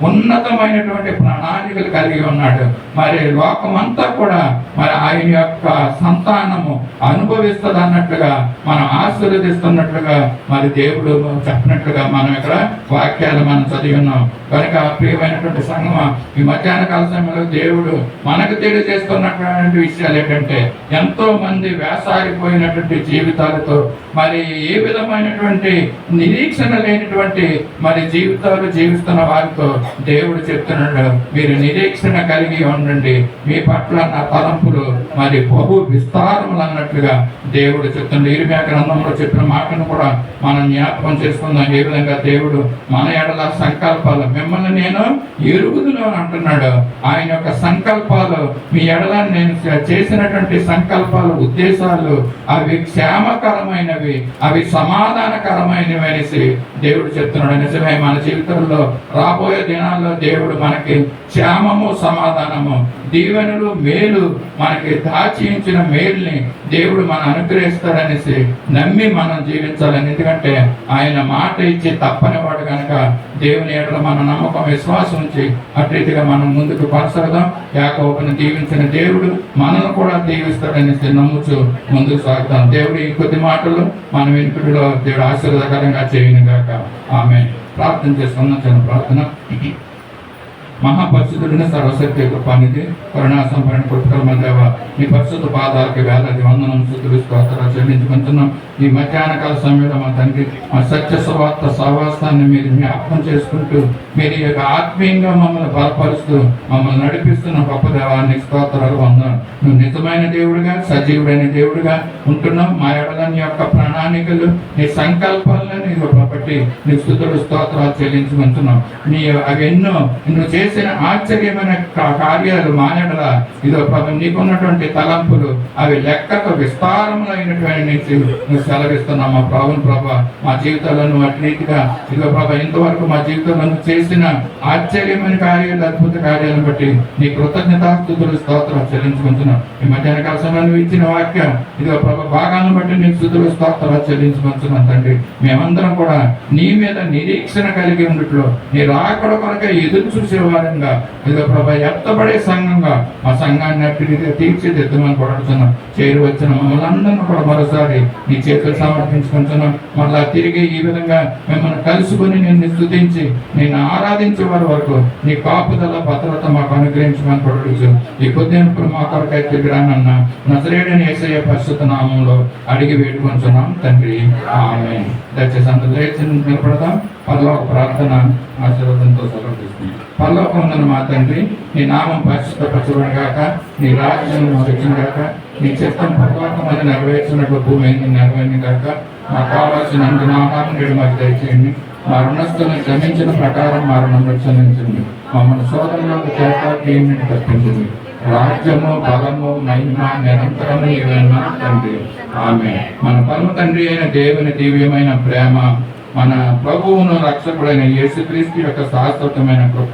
ఉన్నతమైనటువంటి ప్రణాళికలు కలిగి ఉన్నాడు. మరి లోకమంతా కూడా మరి ఆయన యొక్క సంతానము అనుభవిస్తుంది అన్నట్లుగా, మనం ఆశీర్వదిస్తున్నట్లుగా మరి దేవుడు చెప్పినట్లుగా మనం ఇక్కడ వాక్యాలు మనం చదివి ఉన్నాం. కనుక ప్రియమైనటువంటి సంగమ, ఈ మధ్యాహ్న కాల సమయంలో దేవుడు మనకు తెలియజేస్తున్నటువంటి విషయాలు ఏంటంటే, ఎంతో మంది వేసారిపోయినటువంటి జీవితాలతో మరి ఏ విధమైనటువంటి నిరీక్షణ లేనటువంటి మరి జీవితాలు జీవిస్తున్న వారితో దేవుడు చెప్తున్నాడు, మీరు నిరీక్షణ కలిగి ఉండండి, మీ పట్ల నా తలంపులు మరి బహు విస్తారములు అన్నట్లుగా దేవుడు చెప్తున్నాడు. ఇర్మియా గ్రంథంలో చెప్పిన మాటను కూడా మనం జ్ఞాపకం చేసుకుందాం. ఏ విధంగా దేవుడు మన ఎడల సంకల్పాలు, మిమ్మల్ని నేను ఎరుగుదును అని అంటున్నాడు. ఆయన యొక్క సంకల్పాలు మీ ఎడల నేను చేసినటువంటి సంకల్పాలు, ఉద్దేశాలు అవి క్షేమకరమైనవి, అవి సమాధానకరమైనవి అనేసి దేవుడు చెప్తున్నాడు. నిజమే, మన జీవితంలో రాబోయే దినాల్లో దేవుడు మనకి క్షేమము, సమాధానము, దీవెనలు, మేలు మనకి దాచి ఉంచిన మేలుని దేవుడు మనం అనుగ్రహిస్తాడనేసి నమ్మి మనం జీవించాలని. ఎందుకంటే ఆయన మాట ఇచ్చి తప్పనివాడు కనుక దేవుని ఎడల మన నమ్మకం, విశ్వాసం ఉంచి అట్రీతిగా మనం ముందుకు కొనసాగుదాం. యాకోబుని దీవించిన దేవుడు మనల్ని కూడా దీవిస్తాడనేసి నమ్ముచు ముందుకు సాగుతాం. దేవుడు ఈ కొద్ది మాటలు మన వెనుకటిలో దేవుడు ఆశీర్వాదకరంగా చేయను గాక. ఆమె ప్రార్థన చేసుకున్నాం. చిన్న ప్రార్థన. మహాపరిశుద్ధుడిని, సర్వశక్తి కృపానిధి, కరుణా సంపన్న కృపకరమైన దేవ, నీ పరిశుద్ధ పాదాలకి వేలాది వందనం, స్తుతులు, స్తోత్రాలు చెల్లించుకుంటున్నాం. ఈ మధ్యాహ్న కాల సమయంలో మా తండ్రి, మా సత్య సువార్త సహవాసాన్ని మీరు జ్ఞాపకం చేసుకుంటూ మీరు యొక్క ఆత్మీయంగా మమ్మల్ని బలపరుస్తూ మమ్మల్ని నడిపిస్తున్న గొప్ప దేవాన్ని స్తోత్రాలు వందనం. నువ్వు నిజమైన దేవుడిగా, సజీవుడైన దేవుడిగా ఉంటున్నావు. మా ఎడల నీ యొక్క ప్రణాళికలు, నీ సంకల్పాలను బట్టి నీ స్తుతులు, స్తోత్రాలు చెల్లించుకుంటున్నాం. నీ అవి ఎన్నో నువ్వు చేసిన ఆశ్చర్యమైన కార్యాలు మా ఎడల ఇదో ప్రభు నీకున్నటువంటి తలంపులు అవి లెక్కకు విస్తారములైనటువంటి నువ్వు సెలవిస్తున్నావు. మా ప్రభుని ప్రభ మా జీవితాల్లో నువ్వు అటు రీతిగా ఇదో ప్రభ ఇంతవరకు మా జీవితంలో నువ్వు చేసిన ఆశ్చర్యమైన కార్యాలు, అద్భుత కార్యాలను బట్టి నీ కృతజ్ఞతాస్తుతులు, స్తోత్రాలు చెల్లించుకుంటున్నాం. ఈ మధ్యాహ్న కాల సమయంలో నువ్వు ఇచ్చిన వాక్యం ఇదో ప్రభ భాగాలను బట్టి నీకు స్తుతులు, స్తోత్రాలు చెల్లించుకుంటున్నాం. తండ్రి, మేమందరం కూడా నీ మీద నిరీక్షణ కలిగి ఉండట్లో నీ రాకడ కొరకే ఎదురు చూసేవారు ఆహారంగా ఇదిగో ప్రభా ఎత్తబడే సంఘంగా ఆ సంఘాన్ని అట్టిగా తీర్చిదిద్దమని కొడుతున్నాం. చేరి వచ్చిన మమ్మల్ని అందరినీ కూడా మరోసారి నీ చేతులు సమర్పించుకుంటున్నాం. మళ్ళా తిరిగి ఈ విధంగా మిమ్మల్ని కలుసుకుని నిన్ను స్తుతించి నిన్ను ఆరాధించే వారి వరకు నీ కాపుదల భద్రత మాకు అనుగ్రహించమని కొడుచు. ఈ కొద్దిప్పుడు మా కొరకై తిరిగిరానన్న నజరేయుడైన యేసయ్య పరిశుద్ధ నామంలో అడిగి వేడుకొంచున్నాం తండ్రి, ఆమేన్. దయచేసి అంత లేచి నిలబడదాం. పరలోక ప్రార్థన ఆశీర్వాదంతో సమర్పిస్తుంది. పరలోకముందున మా తండ్రి, నీ నామం పరిశుద్ధపరచబడును గాక, నీ రాజ్యం వచ్చిన గాక, నీ చిత్తం పరలోకం మీద నెరవేర్చినట్లు భూమి మీద నెరవేరిన గాక. మాకు కావాల్సిన అందిన ఆహారం నేడు మాకు దయచేయండి. మా రుణస్తులను క్షమించిన ప్రకారం మా రుణం క్షమించండి. మమ్మల్ని శోధనలోకి చేత తప్పించండి. రాజ్యము బలము మహిమ నిరంతరము ఏమైనా తండ్రి, ఆమె. మన పరమ తండ్రి అయిన దేవుని దివ్యమైన ప్రేమ, మన ప్రభువును రక్షకుడైన యేసుక్రీస్తు యొక్క శాశ్వతమైన కృప,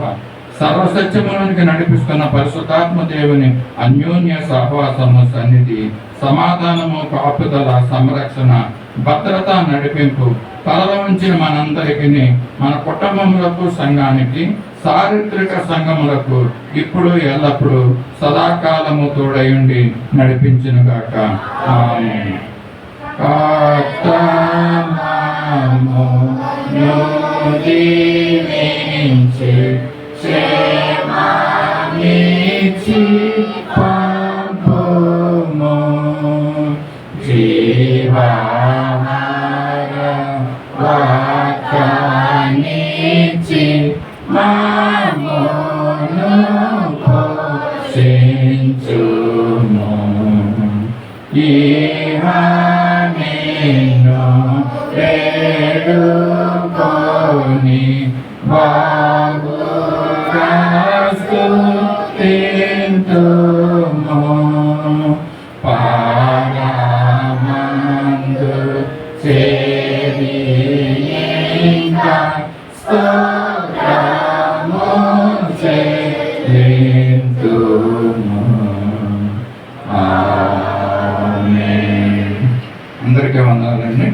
సర్వసత్యమునికి నడిపిస్తున్న పరిశుద్ధాత్మ దేవుని అన్యోన్య సహవాసము, సన్నిధి, సమాధానము, కాపుదల, సంరక్షణ, భద్రత, నడిపింపు తలలో ఉంచిన మనందరికీ, మన కుటుంబములకు, సంఘానికి, చారిత్రక సంఘములకు ఇప్పుడు ఎల్లప్పుడూ సదాకాలము తోడయుండి నడిపించునుగాక. ఆమేన్. దీవించి క్షేమాన్నిచ్చి పంపుము. జీవాహార వాక్యాన్నిచ్చి మమ్మును పోషించుము. నిన్ను వేడుకొని బాగుగా స్తుతింతుము. పారమందు చేరి ఇంకా స్తోత్రము చెల్లింతుము. ఆమేన్. అందరికీ వందనాలండి.